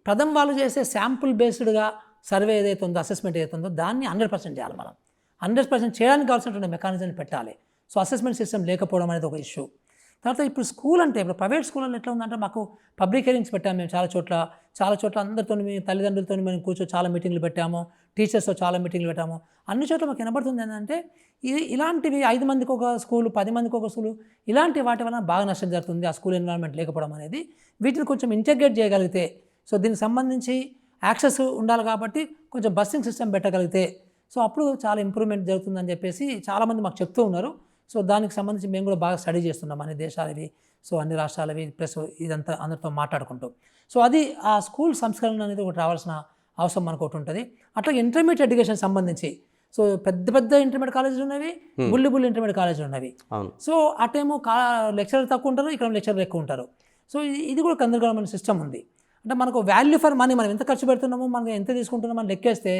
ప్రథమ్ వాళ్ళు చేసే శాంపుల్ బేస్డ్గా సర్వే ఏదైతే ఉందో, అసెస్మెంట్ ఏదైతే ఉందో దాన్ని 100% చేయాలి. మనం 100% చేయడానికి కావాల్సినటువంటి మెకానిజం పెట్టాలి. సో అసెస్మెంట్ సిస్టమ్ లేకపోవడం అనేది ఒక ఇష్యూ. తర్వాత ఇప్పుడు స్కూల్ అంటే ఇప్పుడు ప్రైవేట్ స్కూల్లో ఎట్లా ఉందంటే మాకు పబ్లిక్ హియరింగ్స్ పెట్టాము మేము చాలా చోట్ల అందరితో, తల్లిదండ్రులతో మేము చాలా మీటింగ్లు పెట్టాము, టీచర్స్తో చాలా మీటింగ్లు పెట్టాము. అన్ని చోట్ల మాకు వినబడుతుంది ఏంటంటే ఇలాంటివి 5 మందికి ఒక స్కూలు, 10 మందికి ఒక స్కూలు, ఇలాంటి వాటి వలన బాగా నష్టం జరుగుతుంది. ఆ స్కూల్ ఎన్విరాన్మెంట్ లేకపోవడం అనేది. వీటిని కొంచెం ఇంటిగ్రేట్ చేయగలిగితే, సో దీనికి సంబంధించి యాక్సెస్ ఉండాలి కాబట్టి కొంచెం బస్సింగ్ సిస్టమ్ పెట్టగలిగితే సో అప్పుడు చాలా ఇంప్రూవ్మెంట్ జరుగుతుందని చెప్పేసి చాలామంది మాకు చెప్తూ ఉన్నారు. సో దానికి సంబంధించి మేము కూడా బాగా స్టడీ చేస్తున్నాం, అన్ని దేశాలవి, సో అన్ని రాష్ట్రాలవి, ప్లస్ ఇదంతా అందరితో మాట్లాడుకుంటూ. సో అది ఆ స్కూల్ సంస్కరణ అనేది ఒకటి రావాల్సిన అవసరం మనకు ఒకటి ఉంటుంది. అట్లాగే ఇంటర్మీడియట్ ఎడ్యుకేషన్ సంబంధించి సో పెద్ద ఇంటర్మీడియట్ కాలేజీలు ఉన్నవి, బుల్లి ఇంటర్మీడియట్ కాలేజీలు ఉన్నవి. సో అటేమో లెక్చరర్ తక్కువ ఉంటారు, ఇక్కడ లెక్చరర్ ఎక్కువ ఉంటారు. సో ఇది కూడా గందరగోళమైన సిస్టమ్ ఉంది. అంటే మనకు వాల్యూ ఫర్ మనీ, మనం ఎంత ఖర్చు పెడుతున్నామో, మనం ఎంత తీసుకుంటున్నామో అని లెక్కేస్తే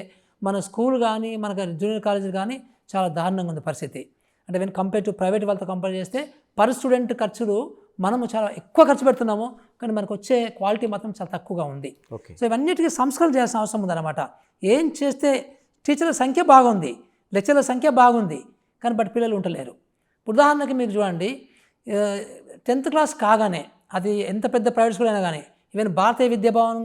మన స్కూల్ కానీ మనకు జూనియర్ కాలేజీలు కానీ చాలా దారుణంగా ఉంది పరిస్థితి. అంటే వెన్ కంపేర్ టు ప్రైవేట్ వాళ్ళతో కంపేర్ చేస్తే పర్ స్టూడెంట్ ఖర్చులు మనము చాలా ఎక్కువ ఖర్చు పెడుతున్నాము, కానీ మనకు వచ్చే క్వాలిటీ మాత్రం చాలా తక్కువగా ఉంది. సో ఇవన్నిటికీ సంస్కరణ చేయాల్సిన అవసరం ఉందన్నమాట. ఏం చేస్తే టీచర్ల సంఖ్య బాగుంది, లెక్చర్ల సంఖ్య బాగుంది, కానీ బట్ పిల్లలు ఉండలేరు. ఉదాహరణకి మీకు చూడండి, 10th క్లాస్ కాగానే అది ఎంత పెద్ద ప్రైవేట్ స్కూల్ అయినా కానీ, ఈవెన్ భారతీయ విద్యాభవన్,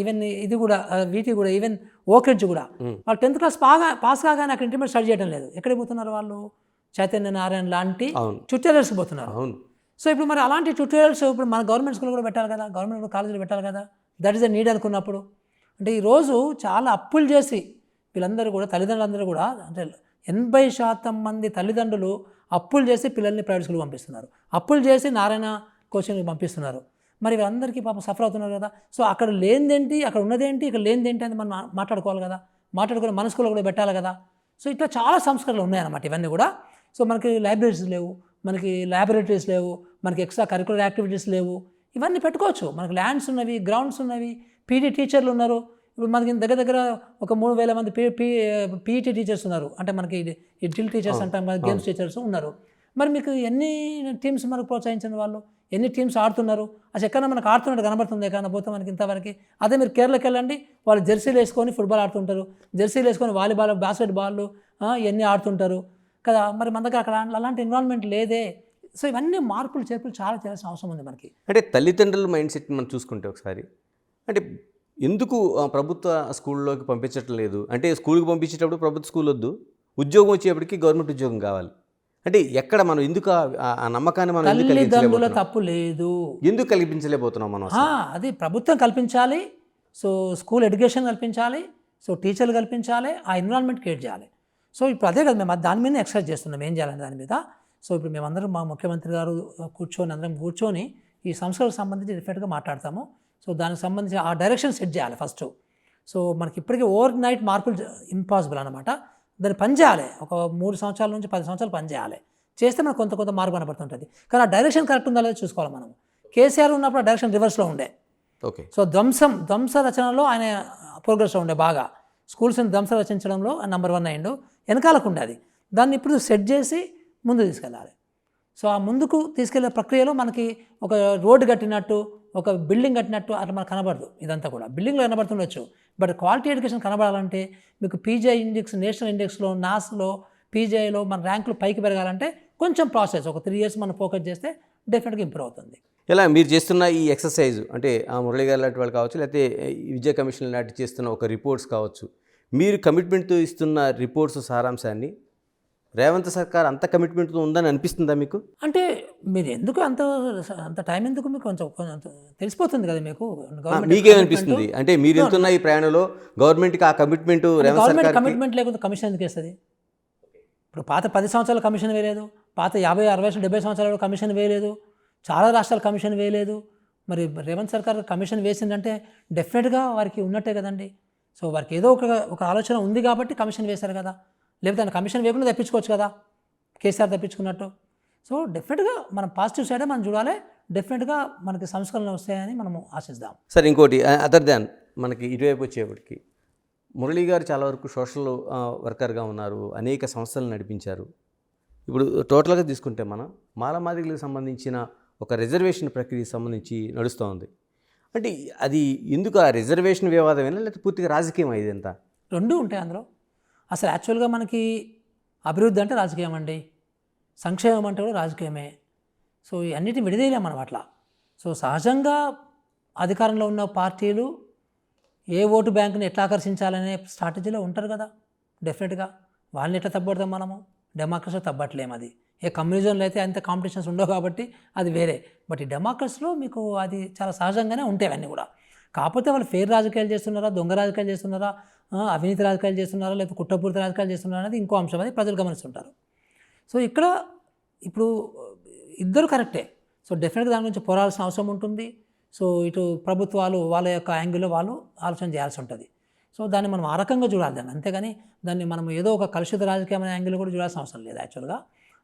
ఈవెన్ ఇది కూడా వీటి కూడా, ఈవెన్ ఓక్రిడ్జ్ కూడా, వాళ్ళు 10th క్లాస్ పాస్ కాగానే అక్కడ ఇంటర్మీడియట్ స్టడీ చేయడం లేదు. ఎక్కడికి పోతున్నారు వాళ్ళు? చైతన్య నారాయణ లాంటి ట్యూటర్స్కి పోతున్నారు. సో ఇప్పుడు మరి అలాంటి ట్యూటోరియల్స్ ఇప్పుడు మన గవర్నమెంట్ స్కూల్ కూడా పెట్టాలి కదా, గవర్నమెంట్ కాలేజీలో పెట్టాలి కదా. దట్ ఈస్ ద నీడ్ అనుకున్నప్పుడు అంటే ఈరోజు చాలా అప్పులు చేసి వీళ్ళందరూ కూడా తల్లిదండ్రులందరూ కూడా అంటే 80% మంది తల్లిదండ్రులు అప్పులు చేసి పిల్లల్ని ప్రైవేట్ స్కూల్కి పంపిస్తున్నారు, అప్పులు చేసి నారాయణ కోచింగ్కి పంపిస్తున్నారు. మరి వీళ్ళందరికీ పాపం సఫర్ అవుతున్నారు కదా. సో అక్కడ లేనిదేంటి, అక్కడ ఉన్నదేంటి, ఇక్కడ లేనిదేంటి అని మనం మాట్లాడుకోవాలి కదా, మాట్లాడుకుని మన స్కూల్లో కూడా పెట్టాలి కదా. సో ఇట్లా చాలా సంస్కరణలు ఉన్నాయన్నమాట ఇవన్నీ కూడా. సో మనకి లైబ్రరీస్ లేవు, మనకి ల్యాబొరేటరీస్ లేవు, మనకి ఎక్స్ట్రా కరికులర్ యాక్టివిటీస్ లేవు, ఇవన్నీ పెట్టుకోవచ్చు. మనకి ల్యాండ్స్ ఉన్నవి, గ్రౌండ్స్ ఉన్నవి, పీటీ టీచర్లు ఉన్నారు. ఇప్పుడు మనకి దగ్గర దగ్గర ఒక 3,000 మంది పీఈటీ టీచర్స్ ఉన్నారు. అంటే మనకి ఈ డ్రిల్ టీచర్స్ అంటాం కదా, గేమ్స్ టీచర్స్ ఉన్నారు. మరి మీకు ఎన్ని టీమ్స్ మనకు ప్రోత్సహించిన వాళ్ళు, ఎన్ని టీమ్స్ ఆడుతున్నారు, అసలు ఎక్కడన్నా మనకు ఆడుతున్నట్టు కనబడుతుంది ఎక్కడన్నా పోతే మనకి ఇంతవరకు. అదే మీరు కేరళకి వెళ్ళండి, వాళ్ళు జెర్సీలు వేసుకొని ఫుట్బాల్ ఆడుతుంటారు, జెర్సీలు వేసుకొని వాలీబాల్, బాస్కెట్ బాల్ ఇవన్నీ ఆడుతుంటారు కదా. మరి మన దగ్గర అక్కడ అలాంటి ఎన్విరాన్మెంట్ లేదే. సో ఇవన్నీ మార్పులు చేర్పులు చాలా చేయాల్సిన అవసరం ఉంది మనకి. అంటే తల్లిదండ్రుల మైండ్ సెట్ మనం చూసుకుంటే ఒకసారి అంటే ఎందుకు ప్రభుత్వ స్కూల్లోకి పంపించటం లేదు అంటే స్కూల్కి పంపించేటప్పుడు ప్రభుత్వ స్కూల్ వద్దు, ఉద్యోగం వచ్చేప్పటికి గవర్నమెంట్ ఉద్యోగం కావాలి అంటే ఎక్కడ మనం ఎందుకు ఆ నమ్మకాన్ని మనం తల్లిదండ్రుల తప్పు లేదు, ఎందుకు కల్పించలేకపోతున్నాం మనం? అది ప్రభుత్వం కల్పించాలి. సో స్కూల్ ఎడ్యుకేషన్ కల్పించాలి, సో టీచర్లు కల్పించాలి, ఆ ఎన్విరాన్మెంట్ క్రియేట్ చేయాలి. సో ఇప్పుడు అదే కదా మేము దాని మీద ఎక్సర్సైజ్ చేస్తున్నాం, ఏం చేయాలని దాని మీద. సో ఇప్పుడు మేమందరం మా ముఖ్యమంత్రి గారు అందరం కూర్చొని ఈ సంస్థలకు సంబంధించి డిఫరెంట్గా మాట్లాడతాము. సో దానికి సంబంధించి ఆ డైరెక్షన్ సెట్ చేయాలి ఫస్ట్. సో మనకి ఇప్పటికీ ఓవర్ నైట్ మార్పులు ఇంపాసిబుల్ అనమాట. దాన్ని పని చేయాలి, ఒక 3 సంవత్సరాల నుంచి 10 సంవత్సరాలు పని చేయాలి. చేస్తే మనకు కొంత మార్పు కనబడుతుంటుంది. కానీ ఆ డైరెక్షన్ కరెక్ట్ ఉందా లేదో చూసుకోవాలి మనం. కేసీఆర్ ఉన్నప్పుడు ఆ డైరెక్షన్ రివర్స్లో ఉండే. ఓకే. సో ధ్వంస రచనలో ఆయన ప్రోగ్రెస్లో ఉండే, బాగా స్కూల్స్ని ధ్వంస రచించడంలో నెంబర్ 1 అయ్యిండు. వెనకాలకు ఉండేది, దాన్ని ఇప్పుడు సెట్ చేసి ముందు తీసుకెళ్ళాలి. సో ఆ ముందుకు తీసుకెళ్లే ప్రక్రియలో మనకి ఒక రోడ్డు కట్టినట్టు, ఒక బిల్డింగ్ కట్టినట్టు అట్లా మనకు కనబడదు. ఇదంతా కూడా బిల్డింగ్లో కనబడుతుండొచ్చు, బట్ క్వాలిటీ ఎడ్యుకేషన్ కనబడాలంటే మీకు పీజీఐ ఇండెక్స్, నేషనల్ ఇండెక్స్లో, నాస్లో, పీజీఐలో మన ర్యాంకులు పైకి పెరగాలంటే కొంచెం ప్రాసెస్, ఒక 3 years మనం ఫోకస్ చేస్తే డెఫినెట్గా ఇంప్రూవ్ అవుతుంది. ఇలా మీరు చేస్తున్న ఈ ఎక్సర్సైజ్ అంటే మురళి గారు లాంటి వాళ్ళు కావచ్చు, లేకపోతే విద్యా కమిషన్ లాంటి చేస్తున్న ఒక రిపోర్ట్స్ కావచ్చు, మీరు కమిట్మెంట్తో ఇస్తున్న రిపోర్ట్స్ సారాంశాన్ని రేవంత్ సర్కార్ అంత కమిట్మెంట్తో ఉందని అనిపిస్తుందా మీకు? అంటే మీరు ఎందుకు అంత టైం ఎందుకు, మీకు కొంచెం తెలిసిపోతుంది కదా మీకు. మీకేమనిపిస్తుంది అంటే మీరు వెళ్తున్న ఈ ప్రయాణంలో గవర్నమెంట్కి ఆ కమిట్మెంట్, గవర్నమెంట్ కమిట్మెంట్ లేకపోతే కమిషన్ ఎందుకు వేస్తుంది? ఇప్పుడు పాత 10 సంవత్సరాల కమిషన్ వేయలేదు, పాత 50, 60, 70 సంవత్సరాల కమిషన్ వేయలేదు, చాలా రాష్ట్రాల కమిషన్ వేయలేదు. మరి రేవంత్ సర్కార్ కమిషన్ వేసిందంటే డెఫినెట్గా వారికి ఉన్నట్టే కదండి. సో వారికి ఏదో ఒక ఆలోచన ఉంది కాబట్టి కమిషన్ వేశారు కదా, లేకపోతే కమిషన్ వేయకుండా తప్పించుకోవచ్చు కదా, కేసీఆర్ తప్పించుకున్నట్టు. సో డెఫినెట్గా మనం పాజిటివ్ సైడే మనం చూడాలి, డెఫినెట్గా మనకి సంస్కరణలు వస్తాయని మనము ఆశిద్దాం. సార్ ఇంకోటి అదర్ దాన్ మనకి ఇటువైపు వచ్చేప్పటికి మురళి గారు చాలా వరకు సోషల్ వర్కర్గా ఉన్నారు, అనేక సంస్థలు నడిపించారు. ఇప్పుడు టోటల్గా తీసుకుంటే మనం మాలమాదిగలకు సంబంధించిన ఒక రిజర్వేషన్ ప్రక్రియకి సంబంధించి నడుస్తూ ఉంది. అంటే అది ఎందుకు ఆ రిజర్వేషన్ వివాదమైనా లేకపోతే పూర్తిగా రాజకీయం ఇదంతా? రెండూ ఉంటాయి అందులో. అసలు యాక్చువల్గా మనకి అభివృద్ధి అంటే రాజకీయం అండి, సంక్షేమం అంటే కూడా రాజకీయమే. సో అన్నిటిని విడదీయలేం మనం అట్లా. సో సహజంగా అధికారంలో ఉన్న పార్టీలు ఏ ఓటు బ్యాంకుని ఎట్లా ఆకర్షించాలనే స్ట్రాటజీలో ఉంటారు కదా. డెఫినెట్గా వాళ్ళని ఎట్లా తప్పడతాం మనము? డెమోక్రసీలో తప్పట్లేము. అది ఏ కమ్యూనిజంలో అయితే అంత కాంపిటీషన్స్ ఉండవు కాబట్టి అది వేరే. బట్ ఈ డెమోక్రసీలో మీకు అది చాలా సహజంగానే ఉంటాయి అవన్నీ కూడా. కాకపోతే వాళ్ళు ఫెయిర్ రాజకీయాలు చేస్తున్నారా, దొంగ రాజకీయాలు చేస్తున్నారా, అవినీతి రాజకీయాలు చేస్తున్నారా, లేకపోతే కుట్రపూరిత రాజకీయాలు చేస్తున్నారా అనేది ఇంకో అంశం, అది ప్రజలు గమనిస్తుంటారు. సో ఇక్కడ ఇప్పుడు ఇద్దరు కరెక్టే. సో డెఫినెట్గా దాని గురించి పోరాడాల్సిన అవసరం ఉంటుంది. సో ఇటు ప్రభుత్వాలు వాళ్ళ యొక్క యాంగిల్లో వాళ్ళు ఆలోచన చేయాల్సి ఉంటుంది. సో దాన్ని మనం ఆ రకంగా చూడాలి దాన్ని, అంతేగాని దాన్ని మనం ఏదో ఒక కలుషిత రాజకీయమైన యాంగిల్లో కూడా చూడాల్సిన అవసరం లేదు యాక్చువల్గా.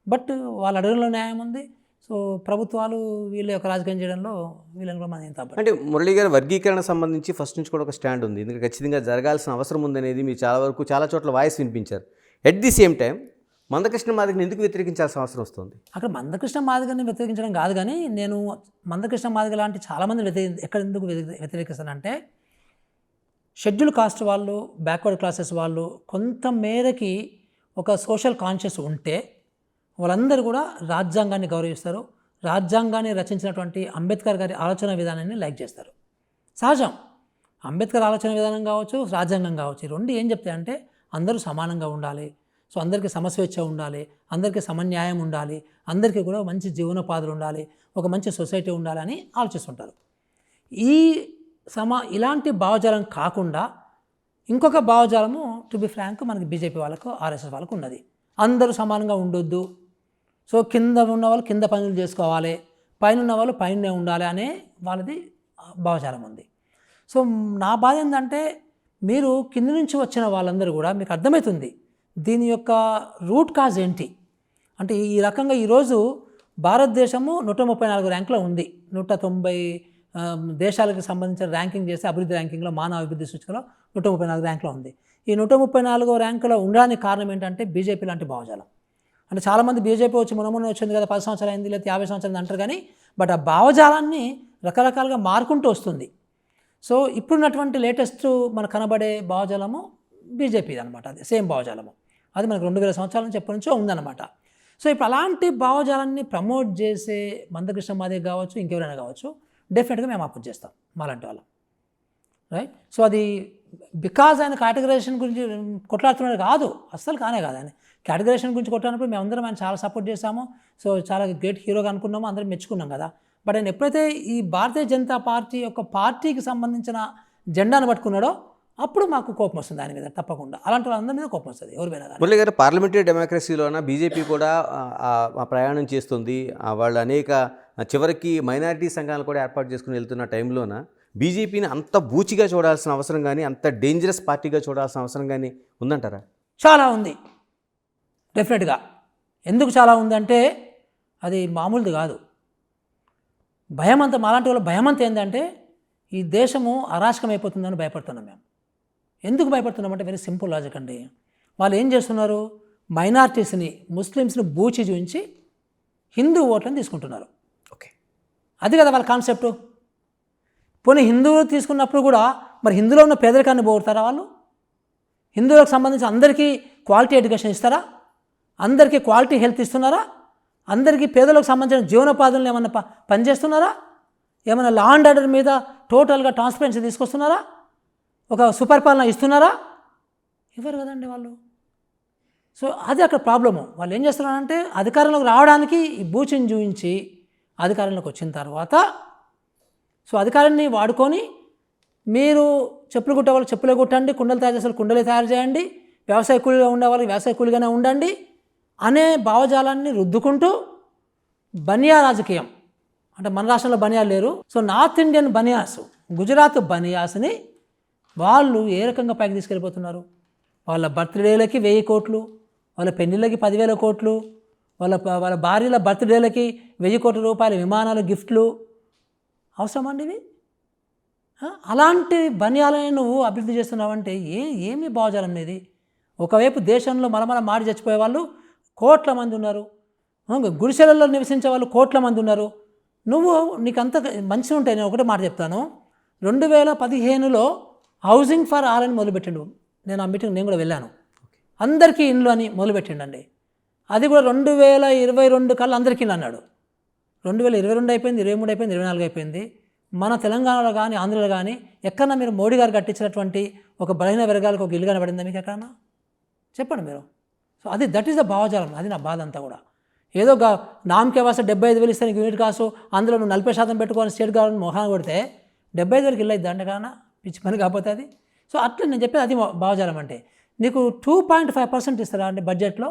బట్ వాళ్ళ అడుగులో న్యాయం ఉంది. సో ప్రభుత్వాలు వీళ్ళ యొక్క రాజకీయం చేయడంలో వీళ్ళని కూడా మనం ఏం తప్ప. అంటే మురళి గారి వర్గీకరణ సంబంధించి ఫస్ట్ నుంచి కూడా ఒక స్టాండ్ ఉంది, ఎందుకంటే ఖచ్చితంగా జరగాల్సిన అవసరం ఉందనేది మీరు చాలా వరకు చాలా చోట్ల వాయిస్ వినిపించారు. At the same time Mandakrishna మాదిగని ఎందుకు వ్యతిరేకించాల్సిన అవసరం వస్తుంది? అక్కడ మందకృష్ణ మాదిగని వ్యతిరేకించడం కాదు, కానీ నేను మందకృష్ణ మాదిగ లాంటి చాలామంది ఎందుకు వ్యతిరేకిస్తానంటే, షెడ్యూల్ కాస్ట్ వాళ్ళు, బ్యాక్వర్డ్ క్లాసెస్ వాళ్ళు కొంత మేరకి ఒక సోషల్ కాన్షియస్ ఉంటే వాళ్ళందరూ కూడా రాజ్యాంగాన్ని గౌరవిస్తారు, రాజ్యాంగాన్ని రచించినటువంటి అంబేద్కర్ గారి ఆలోచన విధానాన్ని లైక్ చేస్తారు. సహజం, అంబేద్కర్ ఆలోచన విధానం కావచ్చు, రాజ్యాంగం కావచ్చు, ఈ రెండు ఏం చెప్తాయంటే అందరూ సమానంగా ఉండాలి, సో అందరికీ సమస్వేచ్ఛ ఉండాలి, అందరికీ సమన్యాయం ఉండాలి, అందరికీ కూడా మంచి జీవనోపాధులు ఉండాలి, ఒక మంచి సొసైటీ ఉండాలి అని ఆలోచిస్తుంటారు. ఇలాంటి భావజాలం కాకుండా ఇంకొక భావజాలము టు బి ఫ్రాంక్ మనకి బీజేపీ వాళ్ళకు ఆర్ఎస్ఎస్ వాళ్ళకు ఉన్నది. అందరూ సమానంగా ఉండొద్దు, సో కింద ఉన్న వాళ్ళు కింద పనులు చేసుకోవాలి, పైన ఉన్న వాళ్ళు పైనే ఉండాలి అనే వాళ్ళది భావజాలం ఉంది. సో నా బాధ ఏంటంటే మీరు కింద నుంచి వచ్చిన వాళ్ళందరూ కూడా మీకు అర్థమవుతుంది దీని యొక్క రూట్ కాజ్ ఏంటి అంటే ఈ రకంగా ఈరోజు భారతదేశము 134 ర్యాంకులో ఉంది. 190 దేశాలకు సంబంధించిన ర్యాంకింగ్ చేస్తే అభివృద్ధి ర్యాంకింగ్లో మానవ అభివృద్ధి సూచికలో 134 ర్యాంకులో ఉంది. ఈ 134 ర్యాంకులో ఉండడానికి కారణం ఏంటంటే బీజేపీ లాంటి భావజాలం. అంటే చాలామంది బీజేపీ వచ్చి మొన్న వచ్చింది కదా 10 సంవత్సరాలు అయింది లేదా 50 సంవత్సరాలు అంటారు, కానీ బట్ ఆ భావజాలాన్ని రకరకాలుగా మారుకుంటూ వస్తుంది. సో ఇప్పుడున్నటువంటి లేటెస్ట్ మనకు కనబడే భావజాలము బీజేపీది అనమాట. అది సేమ్ భావజాలము, అది మనకు 2000 సంవత్సరాల నుంచి ఎప్పటి నుంచో ఉందన్నమాట. సో ఇప్పుడు అలాంటి భావజాలాన్ని ప్రమోట్ చేసే మందకృష్ణ మాదిగ కావచ్చు, ఇంకెవరైనా కావచ్చు, డెఫినెట్గా మేము అపోజ్ చేస్తాం మాలాంటి వాళ్ళం, రైట్. సో అది బికాజ్ ఆయన కేటగరైజేషన్ గురించి కొట్లాడుతున్నాడు కాదు, అస్సలు కానే కాదు. ఆయన కేటగరైజేషన్ గురించి కొట్లాడినప్పుడు మేమందరం ఆయన చాలా సపోర్ట్ చేశాము, సో చాలా గ్రేట్ హీరోగా అనుకున్నాము, అందరం మెచ్చుకున్నాం కదా. బట్ ఆయన ఎప్పుడైతే ఈ భారతీయ జనతా పార్టీ యొక్క పార్టీకి సంబంధించిన జెండాను పట్టుకున్నాడో అప్పుడు మాకు కోపం వస్తుంది ఆయన మీద, తప్పకుండా అలాంటి వాళ్ళందరి మీద కోపం వస్తుంది ఎవరిపైనా కానీ. మురళి గారు, పార్లమెంటరీ డెమోక్రసీలోన బీజేపీ కూడా ఆ ప్రయాణం చేస్తుంది. వాళ్ళు అనేక చివరికి మైనారిటీ సంఘాలు కూడా ఏర్పాటు చేసుకుని వెళ్తున్న టైంలోన బీజేపీని అంత బూచిగా చూడాల్సిన అవసరం కానీ, అంత డేంజరస్ పార్టీగా చూడాల్సిన అవసరం కానీ ఉందంటారా? చాలా ఉంది డెఫినెట్గా. ఎందుకు చాలా ఉందంటే అది మామూలుది కాదు. భయమంతా మాలాంటి వాళ్ళ భయమంతా ఏంటంటే ఈ దేశము అరాచకం అయిపోతుందని భయపడుతున్నాం మేము. ఎందుకు భయపడుతున్నామంటే వెరీ సింపుల్ లాజిక్ అండి. వాళ్ళు ఏం చేస్తున్నారు, మైనారిటీస్ని ముస్లిమ్స్ని బూచి చూపించి హిందూ ఓట్లను తీసుకుంటున్నారు. ఓకే, అది కదా వాళ్ళ కాన్సెప్ట్. పోనీ హిందువులు తీసుకున్నప్పుడు కూడా మరి హిందువులో ఉన్న పేదరికాన్ని పోగొడతారా వాళ్ళు? హిందువులకు సంబంధించి అందరికీ క్వాలిటీ ఎడ్యుకేషన్ ఇస్తారా? అందరికీ క్వాలిటీ హెల్త్ ఇస్తున్నారా? అందరికీ పేదలకు సంబంధించిన జీవనోపాధులను ఏమన్నా పనిచేస్తున్నారా? ఏమైనా లా అండ్ ఆర్డర్ మీద టోటల్గా ట్రాన్స్పరెన్సీ తీసుకొస్తున్నారా? ఒక సుపరిపాలన ఇస్తున్నారా? ఇవ్వరు కదండి వాళ్ళు. సో అది అక్కడ ప్రాబ్లము. వాళ్ళు ఏం చేస్తున్నారంటే అధికారంలోకి రావడానికి ఈ బూచిని చూపించి అధికారంలోకి వచ్చిన తర్వాత సో అధికారాన్ని వాడుకొని మీరు చెప్పులు కుట్టే వాళ్ళు చెప్పులే కుట్టండి, కుండలు తయారు చేసే కుండలే తయారు చేయండి, వ్యవసాయ కూలీగా ఉండేవాళ్ళు వ్యవసాయ కూలీగానే ఉండండి అనే భావజాలాన్ని రుద్దుకుంటూ బనియా రాజకీయం, అంటే మన రాష్ట్రంలో బనియాలు లేరు, so north Indian Banias, Gujarat బనియాస్ని వాళ్ళు ఏ రకంగా పైకి తీసుకెళ్ళిపోతున్నారు. వాళ్ళ బర్త్డేలకి 1000 కోట్లు, వాళ్ళ పెళ్ళిళ్ళకి 10,000 కోట్లు, వాళ్ళ భార్యల బర్త్డేలకి 1000 కోట్ల రూపాయల విమానాలు గిఫ్ట్లు. అవసరమండి ఇవి? అలాంటి బనియాలని నువ్వు అభివృద్ధి చేస్తున్నావంటే ఏమి భావజాలం ఇది? ఒకవైపు దేశంలో మలమల మాడి చచ్చిపోయే వాళ్ళు కోట్ల మంది ఉన్నారు, గుడిసెలలో నివసించే వాళ్ళు కోట్ల మంది ఉన్నారు. నువ్వు నీకంత మంచిగా ఉంటాయి. నేను ఒకటే మాట చెప్తాను, 2015లో హౌసింగ్ ఫర్ ఆల్ అని మొదలుపెట్టిండు. నేను ఆ మీటింగ్ నేను కూడా వెళ్ళాను. అందరికీ ఇండ్లు అని మొదలుపెట్టిండండి. అది కూడా 2022 కల్లా అందరికీ ఇండ్లు అన్నాడు. 2022 అయిపోయింది, 23 అయిపోయింది, 24 అయిపోయింది. మన తెలంగాణలో కానీ ఆంధ్రలో కానీ ఎక్కడన్నా మీరు మోడీ గారు కట్టించినటువంటి ఒక బలహీన వర్గాలకు ఒక ఇల్లు కనబడిందా మీకు ఎక్కడన్నా? చెప్పండి మీరు. సో అది దట్ ఈస్ ద భావజాలం. అది నా బాధ అంతా కూడా. ఏదో నామకే వాస 75,000 ఇస్తే నీకు యూనిట్ కాసు, అందులో నువ్వు 40% పెట్టుకొని స్టేట్ గవర్నమెంట్ మొహాన కొడితే 75,000కి ఇల్లు అవుతుంది అంటే కన్నా పిచ్చి పని కాకపోతే అది. సో అట్లా నేను చెప్పేది అది భావజాలం అంటే. నీకు 2.5% ఇస్తారా అంటే బడ్జెట్లో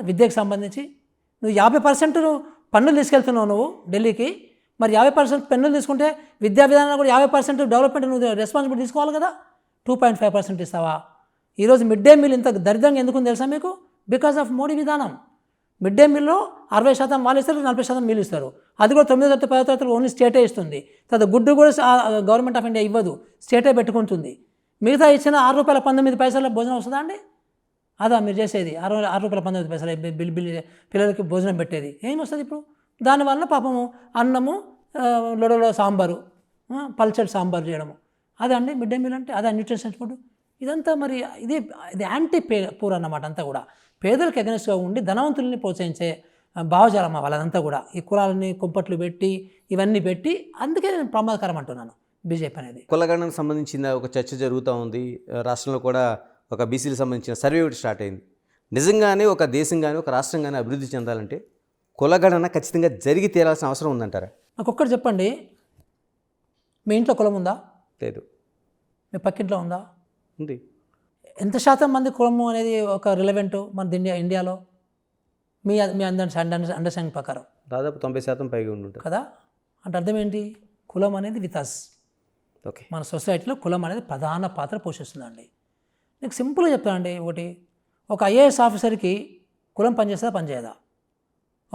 విద్యకు సంబంధించి? నువ్వు 50% పన్నులు తీసుకెళ్తున్నావు నువ్వు ఢిల్లీకి, మరి 50% పన్నులు తీసుకుంటే విద్యా విధానంలో కూడా 50% డెవలప్మెంట్ నువ్వు రెస్పాన్సిబిలిటీ తీసుకోవాలి కదా. 2.5% ఇస్తావా? ఈరోజు మిడ్ డే మీల్ ఇంత దరిద్రంగా ఎందుకు తెలుసా మీకు? బికాస్ ఆఫ్ మోడీ విధానం. మిడ్ డే మీల్లో 60% వాళ్ళు ఇస్తారు, 40% మీలు ఇస్తారు. అది కూడా 9వ తరగతి 10వ తరగతి ఓన్లీ స్టేటే ఇస్తుంది. తర్వాత గుడ్డు కూడా గవర్నమెంట్ ఆఫ్ ఇండియా ఇవ్వదు, స్టేటే పెట్టుకుంటుంది. మిగతా ఇచ్చిన ₹6.19 భోజనం వస్తుందా అండి? అదా మీరు చేసేది? ₹6.19 బిల్ పిల్లలకి భోజనం పెట్టేది ఏం వస్తుంది ఇప్పుడు? దానివల్ల పాపము అన్నము లొడలో సాంబారు, పల్చడి సాంబారు చేయడము, అదే అండి మిడ్ డే మీల్ అంటే? అదే న్యూట్రిషన్ ఫుడ్? ఇదంతా మరి ఇది యాంటీ పూర్ అన్నమాట. అంతా కూడా పేదలకు ఎగనెస్ట్గా ఉండి ధనవంతుల్ని ప్రోత్సహించే భావజాలం వాళ్ళదంతా కూడా. ఈ కులాలని కుంపట్లు పెట్టి ఇవన్నీ పెట్టి, అందుకే నేను ప్రమాదకరం అంటున్నాను బీజేపీ అనేది. కులగణనకు సంబంధించిన ఒక చర్చ జరుగుతూ ఉంది రాష్ట్రంలో కూడా. ఒక బీసీలకు సంబంధించిన సర్వే ఒకటి స్టార్ట్ అయింది. నిజంగానే ఒక దేశం కానీ ఒక రాష్ట్రం కానీ అభివృద్ధి చెందాలంటే కులగణన ఖచ్చితంగా జరిగి తీరాల్సిన అవసరం ఉందంటారా? నాకు ఒక్కటి చెప్పండి, మీ ఇంట్లో కులం ఉందా? లేదు. మీ పక్కింట్లో ఉందా? ఉంది. ఎంత శాతం మంది కులము అనేది ఒక రిలవెంట్ మన ఇండియాలో మీ మీ అండర్స్టాండింగ్ ప్రకారం? దాదాపు 90% పైగా ఉండి ఉంటుంది కదా. అంటే అర్థం ఏంటి? కులం అనేది విత్ అస్. ఓకే. మన సొసైటీలో కులం అనేది ప్రధాన పాత్ర పోషిస్తుందండి. నీకు సింపుల్గా చెప్తానండి ఒకటి, ఒక ఐఏఎస్ ఆఫీసర్కి కులం పనిచేస్తుందా పనిచేయదా?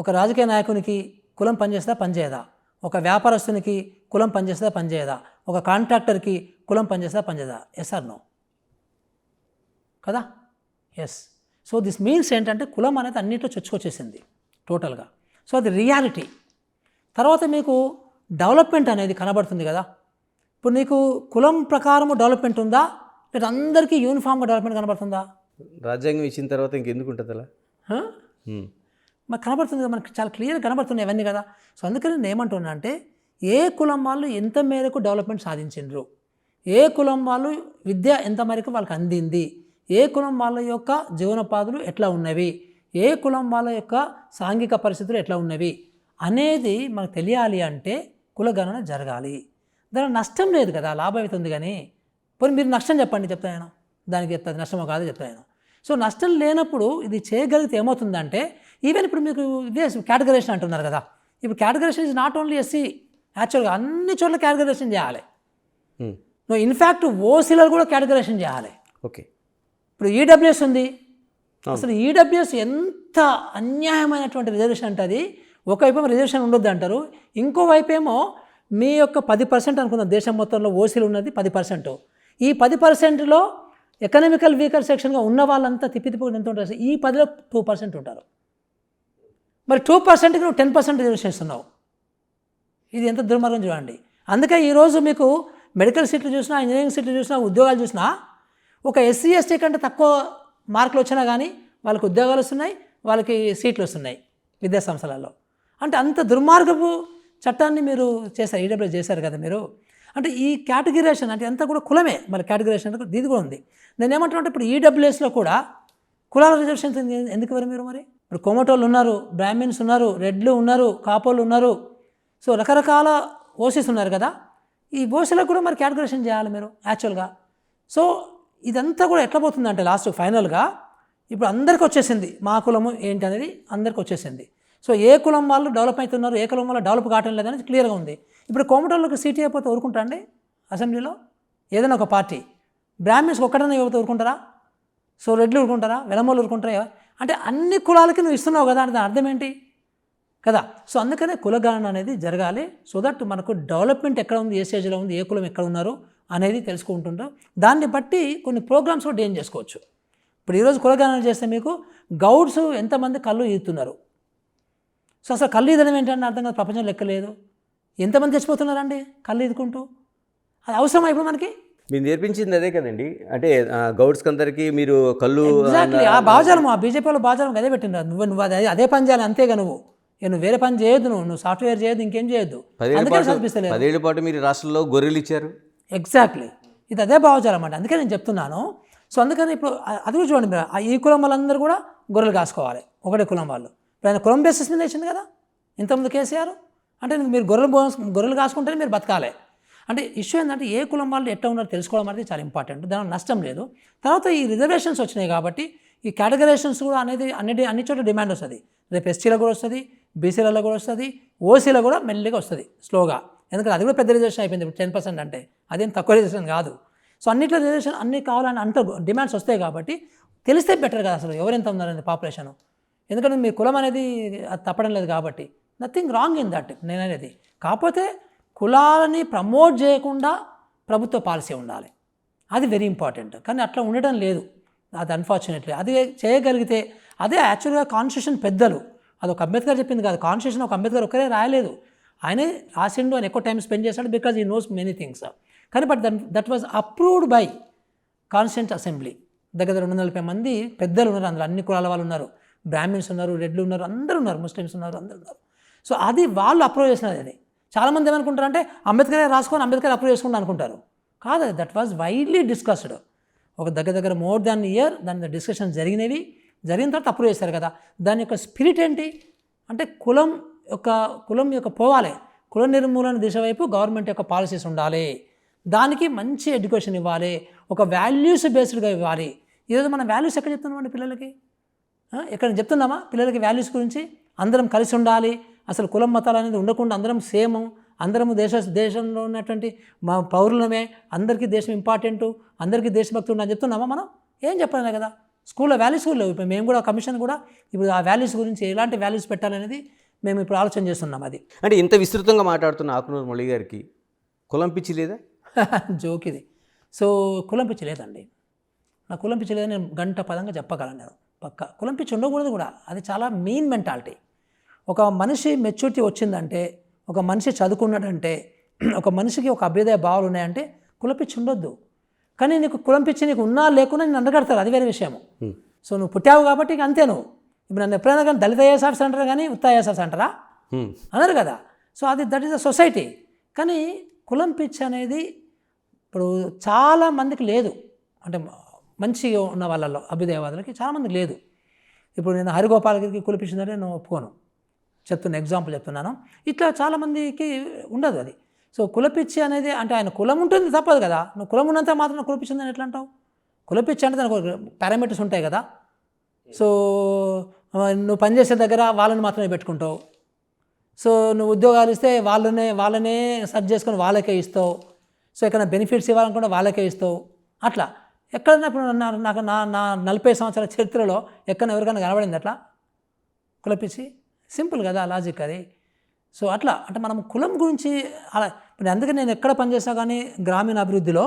ఒక రాజకీయ నాయకునికి కులం పనిచేస్తుందా పనిచేయదా? ఒక వ్యాపారస్తునికి కులం పనిచేస్తుందా పనిచేయదా? ఒక కాంట్రాక్టర్కి కులం పనిచేస్తుందా పనిచేయదా? Yes or no? కదా. ఎస్. సో దిస్ మీన్స్ ఏంటంటే కులం అనేది అన్నింటిలో చొచ్చుకొచ్చేసింది టోటల్గా. సో అది రియాలిటీ. తర్వాత మీకు డెవలప్మెంట్ అనేది కనబడుతుంది కదా. ఇప్పుడు నీకు కులం ప్రకారము డెవలప్మెంట్ ఉందా, లేదా అందరికీ యూనిఫామ్గా డెవలప్మెంట్ కనబడుతుందా? రాజ్యాంగం ఇచ్చిన తర్వాత ఇంకెందుకు ఉంటుంది అలా? మనకు కనబడుతుంది కదా, మనకు చాలా క్లియర్గా కనబడుతున్నాయి అవన్నీ కదా. సో అందుకని నేను ఏమంటున్నా అంటే, ఏ కులం వాళ్ళు ఎంత మేరకు డెవలప్మెంట్ సాధించిండ్రు, ఏ కులం వాళ్ళు విద్య ఎంత మేరకు వాళ్ళకి అందింది, ఏ కులం వాళ్ళ యొక్క జీవనోపాధులు ఎట్లా ఉన్నవి, ఏ కులం వాళ్ళ యొక్క సాంఘిక పరిస్థితులు ఎట్లా ఉన్నవి అనేది మనకు తెలియాలి అంటే కులగణన జరగాలి. దాని నష్టం లేదు కదా, లాభం అవుతుంది. కానీ పోనీ మీరు నష్టం చెప్పండి, చెప్తాను దానికి చెప్తాను, నష్టమో కాదో చెప్తాను. సో నష్టం లేనప్పుడు ఇది చేయగలిగితే ఏమవుతుందంటే, ఈవెన్ ఇప్పుడు మీకు ఇదే కేటగరైజేషన్ అంటున్నారు కదా, ఇప్పుడు categorisation is not only SC, యాక్చువల్గా అన్ని చోట్ల కేటగరైజేషన్ చేయాలి. నువ్వు ఇన్ఫ్యాక్ట్ ఓసీలలో కూడా కేటగరైజేషన్ చేయాలి. ఓకే. ఇప్పుడు ఈడబ్ల్యూఎస్ ఉంది, అసలు ఈడబ్ల్యూఎస్ ఎంత అన్యాయమైనటువంటి రిజర్వేషన్ అంటే, అది ఒకవైపు రిజర్వేషన్ ఉండొద్దు అంటారు, ఇంకోవైపు ఏమో మీ యొక్క 10% అనుకుందాం, దేశం మొత్తంలో ఓసీలు ఉన్నది 10%. ఈ 10%లో ఎకనామికల్ వీకర్ సెక్షన్గా ఉన్న వాళ్ళంతా తిప్పి ఎంత ఉంటారు, ఈ 10లో 2% ఉంటారు. మరి 2%కి నువ్వు 10% రిజర్వేషన్ ఇస్తున్నావు. ఇది ఎంత దుర్మార్గం చూడండి. అందుకే ఈరోజు మీకు మెడికల్ సీట్లు చూసినా, ఇంజనీరింగ్ సీట్లు చూసినా, ఉద్యోగాలు చూసినా, ఒక ఎస్సీ ఎస్టీ కంటే తక్కువ మార్కులు వచ్చినా కానీ వాళ్ళకి ఉద్యోగాలు వస్తున్నాయి, వాళ్ళకి సీట్లు వస్తున్నాయి విద్యాసంస్థలలో. అంటే అంత దుర్మార్గపు చట్టాన్ని మీరు చేశారు, ఈడబ్ల్యూఎస్ చేశారు కదా మీరు. అంటే ఈ కేటగిరేషన్ అంటే అంతా కూడా కులమే, మరి కేటగిరేషన్ అంటే ఇది కూడా ఉంది. నేను ఏమంటున్నా, ఇప్పుడు ఈడబ్ల్యూఎస్లో కూడా కులాల రిజర్వేషన్స్ ఎందుకు ఇవ్వరు మీరు? మరి ఇప్పుడు కోమటోళ్ళు ఉన్నారు, బ్రాహ్మిన్స్ ఉన్నారు, రెడ్లు ఉన్నారు, కాపోళ్ళు ఉన్నారు, సో రకరకాల ఓసీస్ ఉన్నారు కదా. ఈ ఓసీలకు కూడా మరి కేటగిరేషన్ చేయాలి మీరు యాక్చువల్గా. సో ఇదంతా కూడా ఎట్లా పోతుందంటే లాస్ట్ ఫైనల్గా ఇప్పుడు అందరికీ వచ్చేసింది, మా కులము ఏంటి అనేది అందరికీ వచ్చేసింది. సో ఏ కులం వాళ్ళు డెవలప్ అవుతున్నారు, ఏ కులం వాళ్ళు డెవలప్ కావటం లేదని క్లియర్గా ఉంది. ఇప్పుడు కోమటోళ్ళకి సీట్ అయిపోతే ఊరుకుంటా అండి అసెంబ్లీలో ఏదైనా ఒక పార్టీ? బ్రాహ్మిన్స్కి ఒక్కడైనా ఇవ్వతే ఊరుకుంటారా? సో రెడ్లు ఊరుకుంటారా, వెలమోళ్ళు ఊరుకుంటారా? అంటే అన్ని కులాలకి నువ్వు ఇస్తున్నావు కదా, అంటే అర్థం ఏంటి కదా. సో అందుకనే కులగణన అనేది జరగాలి. సో దట్ మనకు డెవలప్మెంట్ ఎక్కడ ఉంది, ఏ స్టేజ్లో ఉంది, ఏ కులం ఎక్కడ ఉన్నారు అనేది తెలుసుకుంటుంటాం. దాన్ని బట్టి కొన్ని ప్రోగ్రామ్స్ కూడా డిజైన్ చేసుకోవచ్చు. ఇప్పుడు ఈరోజు కులగణన చేస్తే మీకు గౌడ్స్ ఎంతమంది కళ్ళు ఈదుతున్నారు, సో అసలు కళ్ళు ఈదడం ఏంటంటే అర్థం కాదు, ప్రపంచంలో లెక్కలేదు. ఎంతమంది చచ్చిపోతున్నారండి కళ్ళు ఈదుకుంటూ? అది అవసరమా ఇప్పుడు మనకి? మీరు నేర్పించింది అదే కదండి, అంటే గౌడ్స్కి అందరికీ మీరు కళ్ళు ఎగ్జాక్ట్లీ ఆ భావజాలం, ఆ బీజేపీ వాళ్ళు భావజాలం అదే పెట్టినారు. నువ్వు అదే పని చేయాలి అంతేగా, నువ్వు వేరే పని చేయొద్దు, నువ్వు సాఫ్ట్వేర్ చేయొద్దు, ఇంకేం చేయొద్దు. 10 ఏళ్ల పాటు మీరు రాష్ట్రంలో గొర్రెలు ఇచ్చారు. ఎగ్జాక్ట్లీ ఇది అదే భావజాలం అన్నమాట. అందుకే నేను చెప్తున్నాను. సో అందుకని ఇప్పుడు అది కూడా చూడండి, మీరు ఈ కులం వాళ్ళందరూ కూడా గొర్రెలు కాసుకోవాలి, ఒకటే కులం వాళ్ళు. ఇప్పుడు ఆయన కులం బేసిస్ మీద ఇచ్చింది కదా ఇంతకుముందు కేసీఆర్. అంటే మీరు గొర్రెలు కాసుకుంటేనే మీరు బతకాలి. అంటే ఇష్యూ ఏంటంటే ఏ కులం వాళ్ళు ఎట్లా ఉన్నారో తెలుసుకోవడం అనేది చాలా ఇంపార్టెంట్, దానికి నష్టం లేదు. తర్వాత ఈ రిజర్వేషన్స్ వచ్చినాయి కాబట్టి ఈ కేటగరైజేషన్స్ కూడా అనేది అన్ని చోట్ల డిమాండ్ వస్తుంది. రేపు ఎస్టీలో కూడా వస్తుంది, బీసీలలో కూడా వస్తుంది, ఓసీలో కూడా మెల్లిగా వస్తుంది స్లోగా. ఎందుకంటే అది కూడా పెద్ద రిజర్వేషన్ అయిపోయింది ఇప్పుడు 10%, అంటే అదేం తక్కువ రిజర్వేషన్ కాదు. సో అన్నిట్లో రిజర్వేషన్ అన్నీ కావాలని అంటారు, డిమాండ్స్ వస్తాయి కాబట్టి తెలిస్తే బెటర్ కదా అసలు ఎవరెంత ఉన్నారనేది పాపులేషన్. ఎందుకంటే మీ కులం అనేది అది తప్పడం లేదు కాబట్టి నథింగ్ రాంగ్ ఇన్ దట్ నేననేది. కాకపోతే కులాలని ప్రమోట్ చేయకుండా ప్రభుత్వ పాలసీ ఉండాలి, అది వెరీ ఇంపార్టెంట్. కానీ అట్లా ఉండటం లేదు, అది అన్ఫార్చునేట్లీ. అది చేయగలిగితే అదే యాక్చువల్గా కాన్స్టిట్యూషన్ పెద్దలు, అది ఒక అంబేద్కర్ చెప్పింది కాదు, కాన్స్టిట్యూషన్ ఒక అంబేద్కర్ ఒక్కరే రాయలేదు, ఆయనే రాసిండు, ఆయన ఎక్కువ టైం స్పెండ్ చేశాడు బికాజ్ ఈ నోస్ మెనీ థింగ్స్. కానీ but that was approved by constituent assembly. దగ్గర 240 మంది పెద్దలు ఉన్నారు, అందులో అన్ని కులాల వాళ్ళు ఉన్నారు, బ్రాహ్మిన్స్ ఉన్నారు, రెడ్లు ఉన్నారు, అందరూ ఉన్నారు, ముస్లిమ్స్ ఉన్నారు, అందరూ ఉన్నారు. సో అది వాళ్ళు అప్రూవ్ చేసినది. అది చాలామంది ఏమనుకుంటారు అంటే అంబేద్కర్ రాసుకొని అంబేద్కర్ అప్రూవ్ చేసుకుంటా అనుకుంటారు, కాదు. That was widely discussed. ఒక దగ్గర మోర్ దాన్ ఇయర్ దాని డిస్కషన్ జరిగినవి, జరిగిన తర్వాత అప్రూవ్ చేశారు కదా, దాని యొక్క స్పిరిట్ ఏంటి అంటే కులం యొక్క పోవాలి, కుల నిర్మూలన దిశ వైపు గవర్నమెంట్ యొక్క పాలసీస్ ఉండాలి, దానికి మంచి ఎడ్యుకేషన్ ఇవ్వాలి, ఒక వాల్యూస్ బేస్డ్గా ఇవ్వాలి. ఈరోజు మనం వాల్యూస్ ఎక్కడ చెప్తున్నామండి పిల్లలకి? ఎక్కడ చెప్తున్నామా పిల్లలకి వాల్యూస్ గురించి? అందరం కలిసి ఉండాలి, అసలు కులం మతాలు అనేది ఉండకుండా అందరం సేమ్, అందరము దేశంలో ఉన్నటువంటి మా పౌరులమే, అందరికీ దేశం ఇంపార్టెంటు, అందరికీ దేశభక్తి ఉందని చెప్తున్నామా మనం? ఏం చెప్పాలి కదా, స్కూల్లో వాల్యూస్ కూడా లేవు. ఇప్పుడు మేము కూడా కమిషన్ కూడా ఇప్పుడు ఆ వాల్యూస్ గురించి ఎలాంటి వాల్యూస్ పెట్టాలనేది మేము ఇప్పుడు ఆలోచన చేస్తున్నాం. అది అంటే ఇంత విస్తృతంగా మాట్లాడుతున్న ఆకునూరు మురళి గారికి కులం పిచ్చి లేదా? జోక్ ఇది. సో కులం పిచ్చి లేదండి, నా కులం పిచ్చి లేదని నేను గంట పదంగా చెప్పగలను. నేను పక్క కులం పిచ్చి ఉండకూడదు కూడా, అది చాలా మీన్ మెంటాలిటీ. ఒక మనిషి మెచ్యూరిటీ వచ్చిందంటే, ఒక మనిషి చదువుకున్నాడంటే, ఒక మనిషికి ఒక అభ్యుదయ భావాలు ఉన్నాయంటే కుల పిచ్చి ఉండొద్దు. కానీ నీకు కులం పిచ్చి నీకు ఉన్నా లేకున్నా నేను అండగడతారు, అది వేరే విషయము. సో నువ్వు పుట్టావు కాబట్టి ఇక అంతే. నువ్వు ఇప్పుడు నన్ను ఎప్పుడైనా కానీ దళిత ఐఏఎస్ ఆఫీసర్ అంటారా కానీ ఉత్త ఐఏఎస్ ఆఫీసర్ అంటారా? అన్నారు కదా. సో అది దట్ ఈస్ అ సొసైటీ. కానీ కులం పిచ్చి అనేది ఇప్పుడు చాలామందికి లేదు, అంటే మంచిగా ఉన్న వాళ్ళలో అభ్యుదయవాదులకి చాలామందికి లేదు. ఇప్పుడు నేను హరిగోపాలగిరికి కుల పిచ్చి ఉందంటే నేను ఒప్పుకోను, ఎగ్జాంపుల్ చెప్తున్నాను. ఇట్లా చాలామందికి ఉండదు అది. సో కులపిచ్చి అనేది అంటే ఆయన కులం ఉంటుంది తప్పదు కదా, నువ్వు కులం ఉన్నంత మాత్రం కులపిచ్చి ఉందని ఎట్లా అంటావు? కులపిచ్చి అంటే దానికి పారామీటర్స్ ఉంటాయి కదా. సో నువ్వు పనిచేసే దగ్గర వాళ్ళని మాత్రమే పెట్టుకుంటావు, సో నువ్వు ఉద్యోగాలు ఇస్తే వాళ్ళనే సెర్చ్ చేసుకొని వాళ్ళకే ఇస్తావు, సో ఎక్కడైనా బెనిఫిట్స్ ఇవ్వాలనుకుంటే వాళ్ళకే ఇస్తావు. అట్లా ఎక్కడైనా ఇప్పుడు నాకు నా 40 సంవత్సరాల చరిత్రలో ఎక్కడ ఎవరికైనా కనబడింది అట్లా కులపిచ్చి? సింపుల్ కదా లాజిక్ అది. సో అట్లా అంటే మనం కులం గురించి అలా ఇప్పుడు అందుకని నేను ఎక్కడ పనిచేసినా కానీ గ్రామీణ అభివృద్ధిలో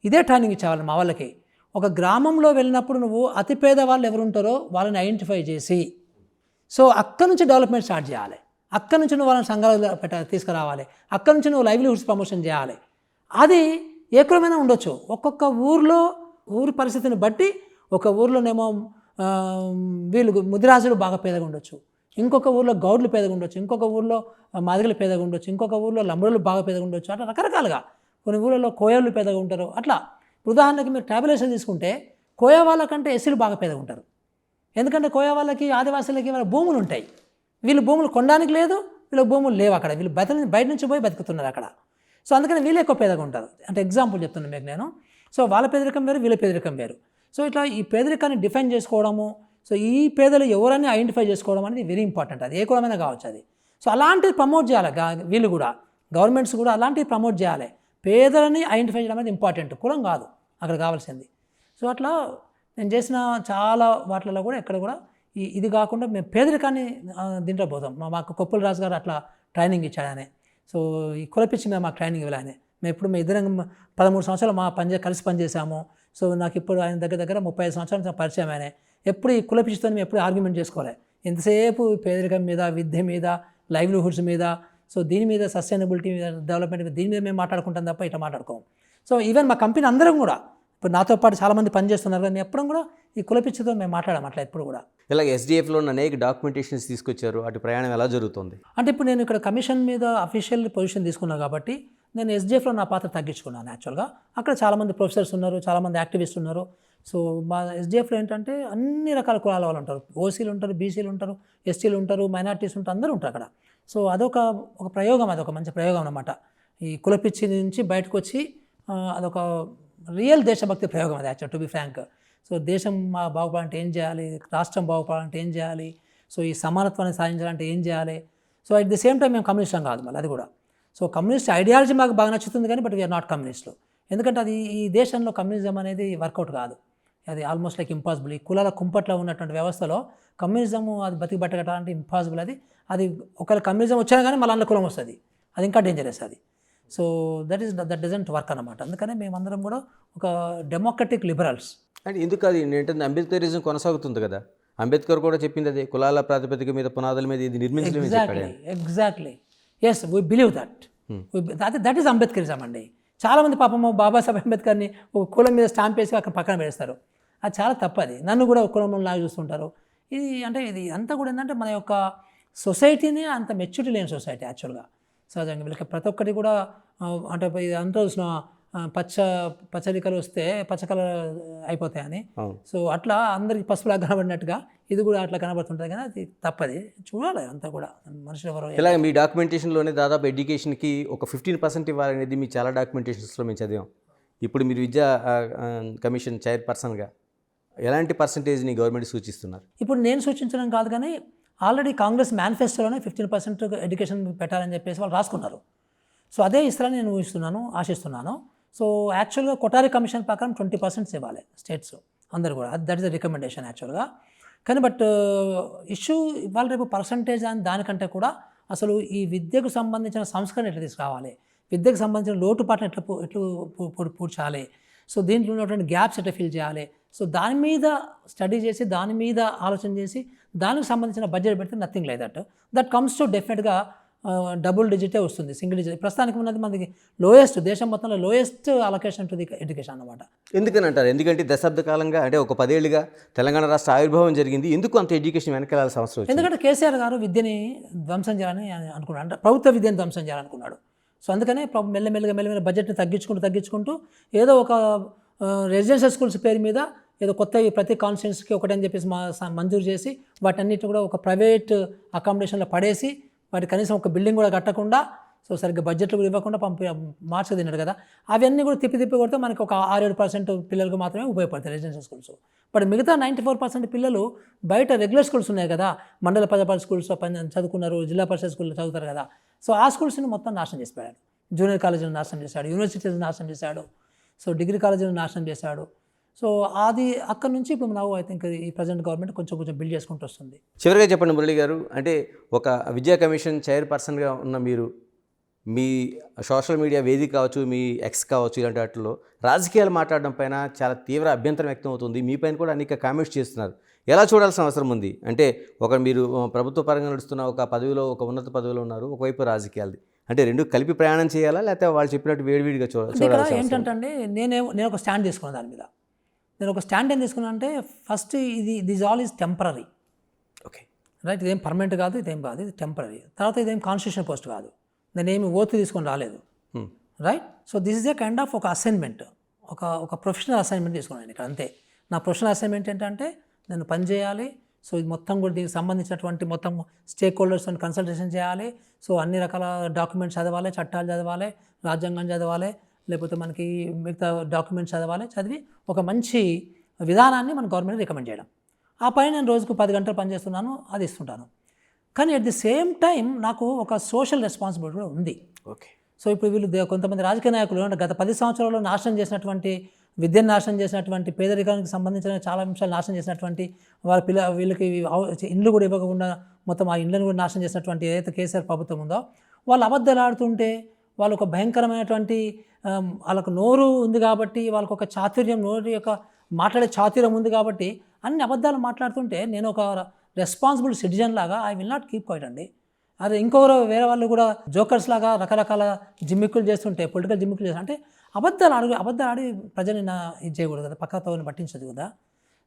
ఇదే ట్రైనింగ్ ఇచ్చేవాళ్ళం మా వాళ్ళకి. ఒక గ్రామంలో వెళ్ళినప్పుడు నువ్వు అతి పేద వాళ్ళు ఎవరు ఉంటారో వాళ్ళని ఐడెంటిఫై చేసి, సో అక్కడి నుంచి డెవలప్మెంట్ స్టార్ట్ చేయాలి, అక్కడి నుంచి నువ్వు వాళ్ళని సంఘాలు తీసుకురావాలి, అక్కడి నుంచి నువ్వు లైవ్లీహుడ్స్ ప్రమోషన్ చేయాలి. అది ఏ కులమైనా ఉండొచ్చు. ఒక్కొక్క ఊరి పరిస్థితిని బట్టి ఒక ఊర్లోనేమో వీళ్ళు ముదిరాజులు బాగా పేదగా ఉండొచ్చు, ఇంకొక ఊర్లో గౌడ్లు పేదగా ఉండొచ్చు, ఇంకొక ఊర్లో మాదిగలు పేదగా ఉండొచ్చు, ఇంకొక ఊర్లో లంబడులు బాగా పేదగా ఉండొచ్చు. అట్లా రకరకాలుగా కొన్ని ఊళ్ళలో కోయలు పేదగా ఉంటారు. అట్లా ఉదాహరణకి మీరు ట్రైబలేషన్ తీసుకుంటే కోయ వాళ్ళకంటే ఎస్సీలు బాగా పేదగా ఉంటారు. ఎందుకంటే కోయ వాళ్ళకి ఆదివాసులకి వాళ్ళ భూములు ఉంటాయి, వీళ్ళు భూములు కొనడానికి లేదు, వీళ్ళ భూములు లేవు అక్కడ, వీళ్ళు బయట నుంచి పోయి బతుకుతున్నారు అక్కడ. సో అందుకని వీళ్ళు ఎక్కువ పేదగా ఉంటారు. అంటే ఎగ్జాంపుల్ చెప్తున్నాను మీకు నేను. సో వాళ్ళ పేదరికం వేరు, వీళ్ళ పేదరికం వేరు. సో ఇట్లా ఈ పేదరికాన్ని డిఫైన్ చేసుకోవడము, సో ఈ పేదలు ఎవరని ఐడెంటిఫై చేసుకోవడం అనేది వెరీ ఇంపార్టెంట్. అది ఏ కులమైనా కావచ్చు అది. సో అలాంటివి ప్రమోట్ చేయాలి వీళ్ళు కూడా, గవర్నమెంట్స్ కూడా అలాంటివి ప్రమోట్ చేయాలి. పేదలని ఐడెంటిఫై చేయడం అనేది ఇంపార్టెంట్, కులం కాదు అక్కడ కావాల్సింది. సో అట్లా నేను చేసిన చాలా వాటిలలో కూడా ఎక్కడ కూడా ఇది కాకుండా మేము పేదరికాన్ని దీంట్లో పోతాం. మాకు కొప్పుల రాజు గారు అట్లా ట్రైనింగ్ ఇచ్చాడనే. సో ఈ కులపిచ్చి మేము మాకు ట్రైనింగ్ ఇవ్వలేనే. మేము ఇద్దరం 13 సంవత్సరాలు కలిసి పనిచేసాము. సో నాకు ఇప్పుడు ఆయన దగ్గర 35 సంవత్సరాల పరిచయం ఆయన. ఎప్పుడు ఈ కులపిచ్చితో మేము ఎప్పుడు ఆర్గ్యుమెంట్ చేసుకోవాలి. ఎంతసేపు పేదరికం మీద, విద్య మీద, లైవ్లీహుడ్స్ మీద, సో దీని మీద, సస్టైనబిలిటీ మీద, డెవలప్మెంట్ మీద, దీని మీద మేము మాట్లాడుకుంటాం తప్ప ఇట్లా మాట్లాడుకోము. సో ఈవెన్ మా కంపెనీ అందరం కూడా ఇప్పుడు నాతో పాటు చాలామంది పనిచేస్తున్నారు, కానీ ఎప్పుడు కూడా ఈ కులపిచ్చితో మేము మాట్లాడాము అట్లా ఎప్పుడు కూడా. ఇలా ఎస్డిఎఫ్లో అనేక డాక్యుమెంటేషన్స్ తీసుకొచ్చారు, అటు ప్రయాణం ఎలా జరుగుతుంది? అంటే ఇప్పుడు నేను ఇక్కడ కమిషన్ మీద అఫీషియల్ పొజిషన్ తీసుకున్నాను కాబట్టి నేను ఎస్డిఎఫ్లో నా పాత్ర తగ్గించుకున్నాను. యాక్చువల్గా అక్కడ చాలామంది ప్రొఫెసర్స్ ఉన్నారు, చాలామంది యాక్టివిస్ట్ ఉన్నారు. సో మా ఎస్డిఎఫ్లో ఏంటంటే అన్ని రకాల కులాల వాళ్ళు ఉంటారు, ఓసీలు ఉంటారు, బీసీలు ఉంటారు, ఎస్టీలు ఉంటారు, మైనార్టీస్ ఉంటారు, అందరూ ఉంటారు అక్కడ. సో అదొక ప్రయోగం, అదొక మంచి ప్రయోగం అన్నమాట. ఈ కులపిచ్చి నుంచి బయటకు వచ్చి అదొక రియల్ దేశభక్తి ప్రయోగం అది actual, to be frank. So దేశం బాగుపడాలంటే ఏం చేయాలి, రాష్ట్రం బాగుపడాలంటే ఏం చేయాలి, సో ఈ సమానత్వాన్ని సాధించాలంటే ఏం చేయాలి. So at the same time మేము కమ్యూనిస్టం కాదు మళ్ళీ అది కూడా. సో కమ్యూనిస్ట్ ఐడియాలజీ మాకు బాగా నచ్చుతుంది కానీ బట్ వీఆర్ నాట్ కమ్యూనిస్టులు. ఎందుకంటే అది ఈ దేశంలో కమ్యూనిజం అనేది వర్కౌట్ కాదు, అది ఆల్మోస్ట్ లైక్ ఇంపాసిబుల్. ఈ కులాల కుంపట్లో ఉన్నటువంటి వ్యవస్థలో కమ్యూనిజము అది బతికి బట్టగట్టాలంటే ఇంపాసిబుల్. అది ఒకవేళ కమ్యూనిజం వచ్చినా కానీ మళ్ళీ అందులో కులం వస్తుంది, అది ఇంకా డేంజరస్ అది. సో దట్ డజంట్ వర్క్ అన్నమాట. అందుకనే మేమందరం కూడా ఒక డెమోక్రటిక్ లిబరల్స్. అంటే ఎందుకు అది ఏంటంటే అంబేద్కరిజం కొనసాగుతుంది కదా, అంబేద్కర్ కూడా చెప్పింది అదే, కులాల ప్రాతిపదిక మీద, పునాదుల మీద ఇది నిర్మించలేమని చెప్పాడు. Exactly, yes, we believe that. That is Ambedkarism అండి. చాలామంది పాపము బాబాసాహెబ్ అంబేద్కర్ని ఒక కులం మీద స్టాంప్ వేసి అక్కడ పక్కన పెడతారు, అది చాలా తప్పది. నన్ను కూడా ఒక కులంలో లాగా చూస్తుంటారు. ఇది అంతా కూడా ఏంటంటే మన యొక్క సొసైటీని అంత మెచ్యూరిటీ లేని సొసైటీ యాక్చువల్గా. సహజంగా వీళ్ళకి ప్రతి ఒక్కటి కూడా అంటే అంతా చూసిన పచ్చడికలు వస్తే పచ్చ కలర్ అయిపోతాయని. అవును. సో అట్లా అందరికి పసుపులా కనబడినట్టుగా ఇది కూడా అట్లా కనబడుతుంటుంది, కానీ అది తప్పది, చూడాలి అంతా కూడా మనుషులు ఎవరో. ఇలాగ మీ డాక్యుమెంటేషన్లోనే దాదాపు ఎడ్యుకేషన్కి ఒక 15% ఇవ్వాలనేది మీ చాలా డాక్యుమెంటేషన్స్లో మేము చదివాం. ఇప్పుడు మీరు విద్యా కమిషన్ చైర్పర్సన్గా ఎలాంటి పర్సంటేజ్ని గవర్నమెంట్ సూచిస్తున్నారు? ఇప్పుడు నేను సూచించడం కాదు, కానీ ఆల్రెడీ కాంగ్రెస్ మేనిఫెస్టోలోనే 15% ఎడ్యుకేషన్ పెట్టాలని చెప్పేసి వాళ్ళు రాసుకున్నారు. సో అదే ఇస్తారని నేను ఆశిస్తున్నాను. సో యాక్చువల్గా కొఠారి కమిషన్ ప్రకారం 20% ఇవ్వాలి స్టేట్స్ అందరూ కూడా, దట్ ఇస్ ద రికమెండేషన్ యాక్చువల్గా. కానీ బట్ ఇష్యూ ఇవాళ రేపు పర్సంటేజ్ అని దానికంటే కూడా అసలు ఈ విద్యకు సంబంధించిన సంస్కరణ ఎట్లా తీసుకురావాలి, విద్యకు సంబంధించిన లోటుపాట్లను ఎట్లా పూడ్చాలి, సో దీంట్లో ఉన్నటువంటి గ్యాప్స్ ఎట్లా ఫిల్ చేయాలి, సో దాని మీద స్టడీ చేసి దాని మీద ఆలోచన చేసి దానికి సంబంధించిన బడ్జెట్ పెడితే nothing like that comes to డెఫినెట్గా డబుల్ డిజిటే వస్తుంది, సింగిల్ డిజిట్. ప్రస్తుతానికి ఉన్నది మనకి లోయెస్ట్, దేశం మొత్తంలో lowest allocation to the education అన్నమాట. ఎందుకని అంటారు? ఎందుకంటే దశాబ్ద కాలంగా అంటే ఒక 10 ఏళ్ళుగా తెలంగాణ రాష్ట్ర ఆవిర్భావం జరిగింది, ఎందుకు అంత ఎడ్యుకేషన్ వెనకాలాల్సిన అవసరం వచ్చింది? ఎందుకంటే కేసీఆర్ గారు విద్యని ధ్వంసం చేయాలని అనుకున్నాడు, అంటే ప్రభుత్వ విద్యను ధ్వంసం చేయాలనుకున్నాడు. సో అందుకనే మెల్లమెల్లగా బడ్జెట్ని తగ్గించుకుంటూ ఏదో ఒక రెసిడెన్షియల్ స్కూల్స్ పేరు మీద ఏదో కొత్త ప్రతి కాన్స్టిట్యున్సీకి ఒకటని చెప్పేసి మంజూరు చేసి వాటన్నిటిని కూడా ఒక ప్రైవేట్ అకామిడేషన్లో పడేసి వాటి కనీసం ఒక బిల్డింగ్ కూడా కట్టకుండా, సో సరిగ్గా బడ్జెట్లు కూడా ఇవ్వకుండా మార్చి తిన్నాడు కదా. అవన్నీ కూడా తిప్పి కొడితే మనకి ఒక 6-7% పిల్లలకు మాత్రమే ఉపయోగపడతాయి రెసిడెన్షియల్ స్కూల్స్. బట్ మిగతా 94% పిల్లలు బయట రెగ్యులర్ స్కూల్స్ ఉన్నాయి కదా, మండల పరిషత్ స్కూల్స్లో చదువుకున్నారు, జిల్లా పరిషత్ స్కూల్లో చదువుతారు కదా. సో ఆ స్కూల్స్ని మొత్తం నాశనం చేసిపోయాడు, జూనియర్ కాలేజీని నాశనం చేశాడు, యూనివర్సిటీని నాశనం చేశాడు, సో డిగ్రీ కాలేజీని నాశనం చేశాడు. సో అది అక్కడ నుంచి ఇప్పుడు ನಾವು ఐ థింక్ ఈ ప్రజెంట్ గవర్నమెంట్ కొంచెం బిల్డ్ చేసుకుంటూ వస్తుంది. చివరిగా చెప్పండి మురళి గారు, అంటే ఒక విద్యా కమిషన్ చైర్పర్సన్గా ఉన్న మీరు మీ సోషల్ మీడియా వేదిక కావచ్చు, మీ ఎక్స్ కావచ్చు, ఇలాంటి వాటిల్లో రాజకీయాలు మాట్లాడడం పైన చాలా తీవ్ర అభ్యంతరం వ్యక్తం అవుతుంది. మీ పైన కూడా అనేక కామెంట్స్ చేస్తున్నారు. ఎలా చూడాల్సిన అవసరం ఉంది? అంటే మీరు ప్రభుత్వ పరంగా నడుస్తున్న ఒక పదవిలో, ఒక ఉన్నత పదవిలో ఉన్నారు, ఒకవైపు రాజకీయాలది, అంటే రెండు కలిపి ప్రయాణం చేయాలా, లేకపోతే వాళ్ళు చెప్పినట్టు వేడివిడిగా చూడాలి? ఏంటంటే నేను ఒక స్టాండ్ తీసుకున్నాను దాని మీద. నేను ఒక స్టాండ్ ఏం తీసుకున్నాను అంటే, first this all is temporary, okay right, ఇదేం పర్మనెంట్ కాదు, ఇదేం కాదు, ఇది టెంపరీ. తర్వాత ఇదేం కాన్స్టిట్యూషన్ పోస్ట్ కాదు, నేనేమి ఓతు తీసుకొని రాలేదు, right. So this is a kind of ఒక అసైన్మెంట్, ఒక ప్రొఫెషనల్ అసైన్మెంట్ తీసుకున్నాను ఇక్కడ, అంతే. నా ప్రొఫెషనల్ అసైన్మెంట్ ఏంటంటే నేను పని చేయాలి. సో ఇది మొత్తం కూడా దీనికి సంబంధించినటువంటి మొత్తం స్టేక్ హోల్డర్స్తో కన్సల్టేషన్ చేయాలి. సో అన్ని రకాల డాక్యుమెంట్స్ చదవాలి, చట్టాలు చదవాలి, రాజ్యాంగం చదవాలి, లేకపోతే మనకి మిగతా డాక్యుమెంట్స్ చదివి ఒక మంచి విధానాన్ని మన గవర్నమెంట్ రికమెండ్ చేయడం. ఆ పైన నేను రోజుకు 10 గంటలు పనిచేస్తున్నాను, అది ఇస్తుంటాను. కానీ అట్ ది సేమ్ టైం నాకు ఒక సోషల్ రెస్పాన్సిబిలిటీ కూడా ఉంది. ఓకే. సో ఇప్పుడు వీళ్ళు కొంతమంది రాజకీయ నాయకులు గత 10 సంవత్సరాల్లో నాశనం చేసినటువంటి, విద్యను నాశనం చేసినటువంటి, పేదరికానికి సంబంధించిన చాలా అంశాలు నాశనం చేసినటువంటి, వీళ్ళకి ఇండ్లు కూడా ఇవ్వకుండా మొత్తం ఆ ఇండ్లను కూడా నాశనం చేసినటువంటి ఏదైతే కేసీఆర్ ప్రభుత్వం ఉందో, వాళ్ళు అబద్ధాలు ఆడుతుంటే, వాళ్ళు ఒక భయంకరమైనటువంటి వాళ్ళకు నోరు ఉంది కాబట్టి, వాళ్ళకు ఒక చాతుర్యం, నోరు యొక్క మాట్లాడే చాతుర్యం ఉంది కాబట్టి అన్ని అబద్ధాలు మాట్లాడుతుంటే, నేను ఒక రెస్పాన్సిబుల్ సిటిజన్ లాగా I will not keep quiet అండి. అదే ఇంకొకరు వేరే వాళ్ళు కూడా జోకర్స్ లాగా రకరకాల జిమ్మిక్కులు చేస్తుంటే, పొలిటికల్ జిమ్మిక్కులు చేస్తుంటే, అబద్ధాలు ఆడి ప్రజల్ని ఇది చేయకూడదు కదా, పక్కతో పట్టించదు కదా.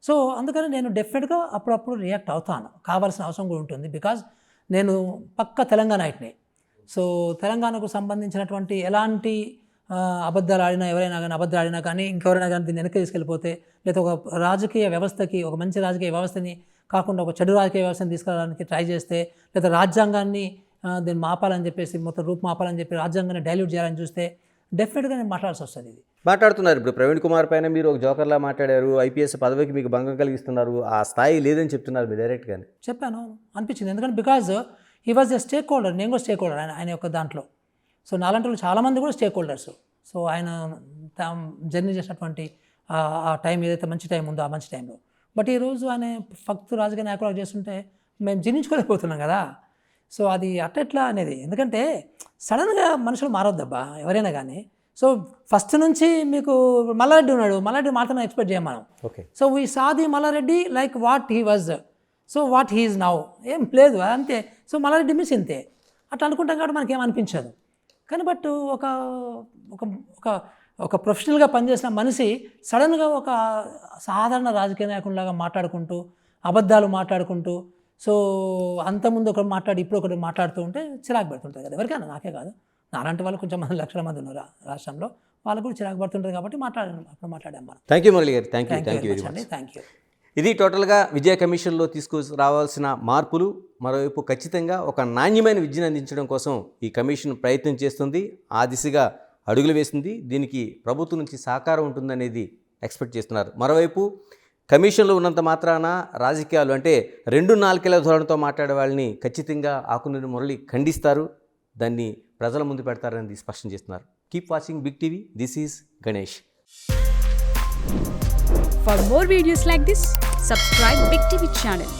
సో అందుకని నేను డెఫినెట్గా అప్పుడప్పుడు రియాక్ట్ అవుతాను, కావాల్సిన అవసరం కూడా ఉంటుంది. బికాజ్ నేను పక్క తెలంగాణ ఐట్నే. సో తెలంగాణకు సంబంధించినటువంటి ఎలాంటి అబద్ధాలు ఆడినా, ఎవరైనా కానీ అబద్ధాలు ఆడినా కానీ, ఇంకెవరైనా కానీ దీన్ని వెనక్కి తీసుకెళ్ళిపోతే, లేదా ఒక రాజకీయ వ్యవస్థకి, ఒక మంచి రాజకీయ వ్యవస్థని కాకుండా ఒక చెడు రాజకీయ వ్యవస్థను తీసుకురావడానికి ట్రై చేస్తే, లేదా రాజ్యాంగాన్ని దీన్ని మాపాలని చెప్పేసి, మొత్తం రూపు మాపాలని చెప్పి రాజ్యాంగాన్ని డైల్యూట్ చేయాలని చూస్తే డెఫినెట్గా నేను మాట్లాడాల్సి వస్తుంది. ఇది మాట్లాడుతున్నారు. ఇప్పుడు ప్రవీణ్ కుమార్ పైన మీరు ఒక జోకర్లా మాట్లాడారు, ఐపీఎస్ పదవికి మీకు భంగం కలిగిస్తున్నారు, ఆ స్థాయి లేదని చెప్తున్నారు మీరు డైరెక్ట్గానే. చెప్పాను, అనిపించింది. ఎందుకంటే because he was a stake holder, నేను కూడా స్టేక్ హోల్డర్ ఆయన యొక్క దాంట్లో. సో నాలాంటి వాళ్ళు చాలామంది కూడా స్టేక్ హోల్డర్స్. సో ఆయన జర్నీ చేసినటువంటి ఆ టైం ఏదైతే మంచి టైం ఉందో, ఆ మంచి టైంలో. బట్ ఈరోజు ఆయన ఫక్తు రాజకీయ నాయకులు చేస్తుంటే మేము జీర్ణించుకోలేకపోతున్నాం కదా. సో అది అట్టెట్లా అనేది, ఎందుకంటే సడన్గా మనుషులు మారొద్దబ్బా ఎవరైనా కానీ. సో ఫస్ట్ నుంచి మీకు మల్లారెడ్డి ఉన్నాడు, మల్లారెడ్డి మాత్రమే ఎక్స్పెక్ట్ చేయం మనం. Okay. So we saw the Mallareddy like what he was, so what he is now, ఏం లేదు అంతే. సో మల్లారెడ్డి మీన్స్ ఇంతే అట్లా అనుకుంటాం కాబట్టి మనకి ఏం అనిపించదు. కానీ బట్ ఒక ఒక ఒక ఒక ప్రొఫెషనల్గా పనిచేసిన మనిషి సడన్గా ఒక సాధారణ రాజకీయ నాయకునిలాగా మాట్లాడుకుంటూ, అబద్ధాలు మాట్లాడుకుంటూ, సో అంతకుముందు ఒకటి మాట్లాడి ఇప్పుడు ఒకటి మాట్లాడుతూ ఉంటే చిరాకు పెడుతుంటుంది కదా ఎవరికైనా, నాకే కాదు. అలాంటి వాళ్ళు కొంచెం మంది లక్షల మంది ఉన్నారు రాష్ట్రంలో, వాళ్ళకు కూడా చిరాకు పడుతుంటుంది కాబట్టి మాట్లాడాం మనం. థ్యాంక్ యూ మురళి గారు, thank you very much. Thank you. ఇది టోటల్గా విద్యా కమిషన్లో తీసుకురావాల్సిన మార్పులు. మరోవైపు ఖచ్చితంగా ఒక నాణ్యమైన విద్యను అందించడం కోసం ఈ కమిషన్ ప్రయత్నం చేస్తుంది, ఆ దిశగా అడుగులు వేస్తుంది. దీనికి ప్రభుత్వం నుంచి సహకారం ఉంటుందనేది ఎక్స్పెక్ట్ చేస్తున్నారు. మరోవైపు కమిషన్లో ఉన్నంత మాత్రాన రాజకీయాలు అంటే 2 నాలుకేళ్ల ధోరణితో మాట్లాడే వాళ్ళని ఖచ్చితంగా ఆకునూరి మురళి ఖండిస్తారు, దాన్ని ప్రజల ముందు పెడతారనేది స్పష్టం చేస్తున్నారు. Keep watching Big TV. This is Ganesh. For more videos like this, subscribe Big TV channel.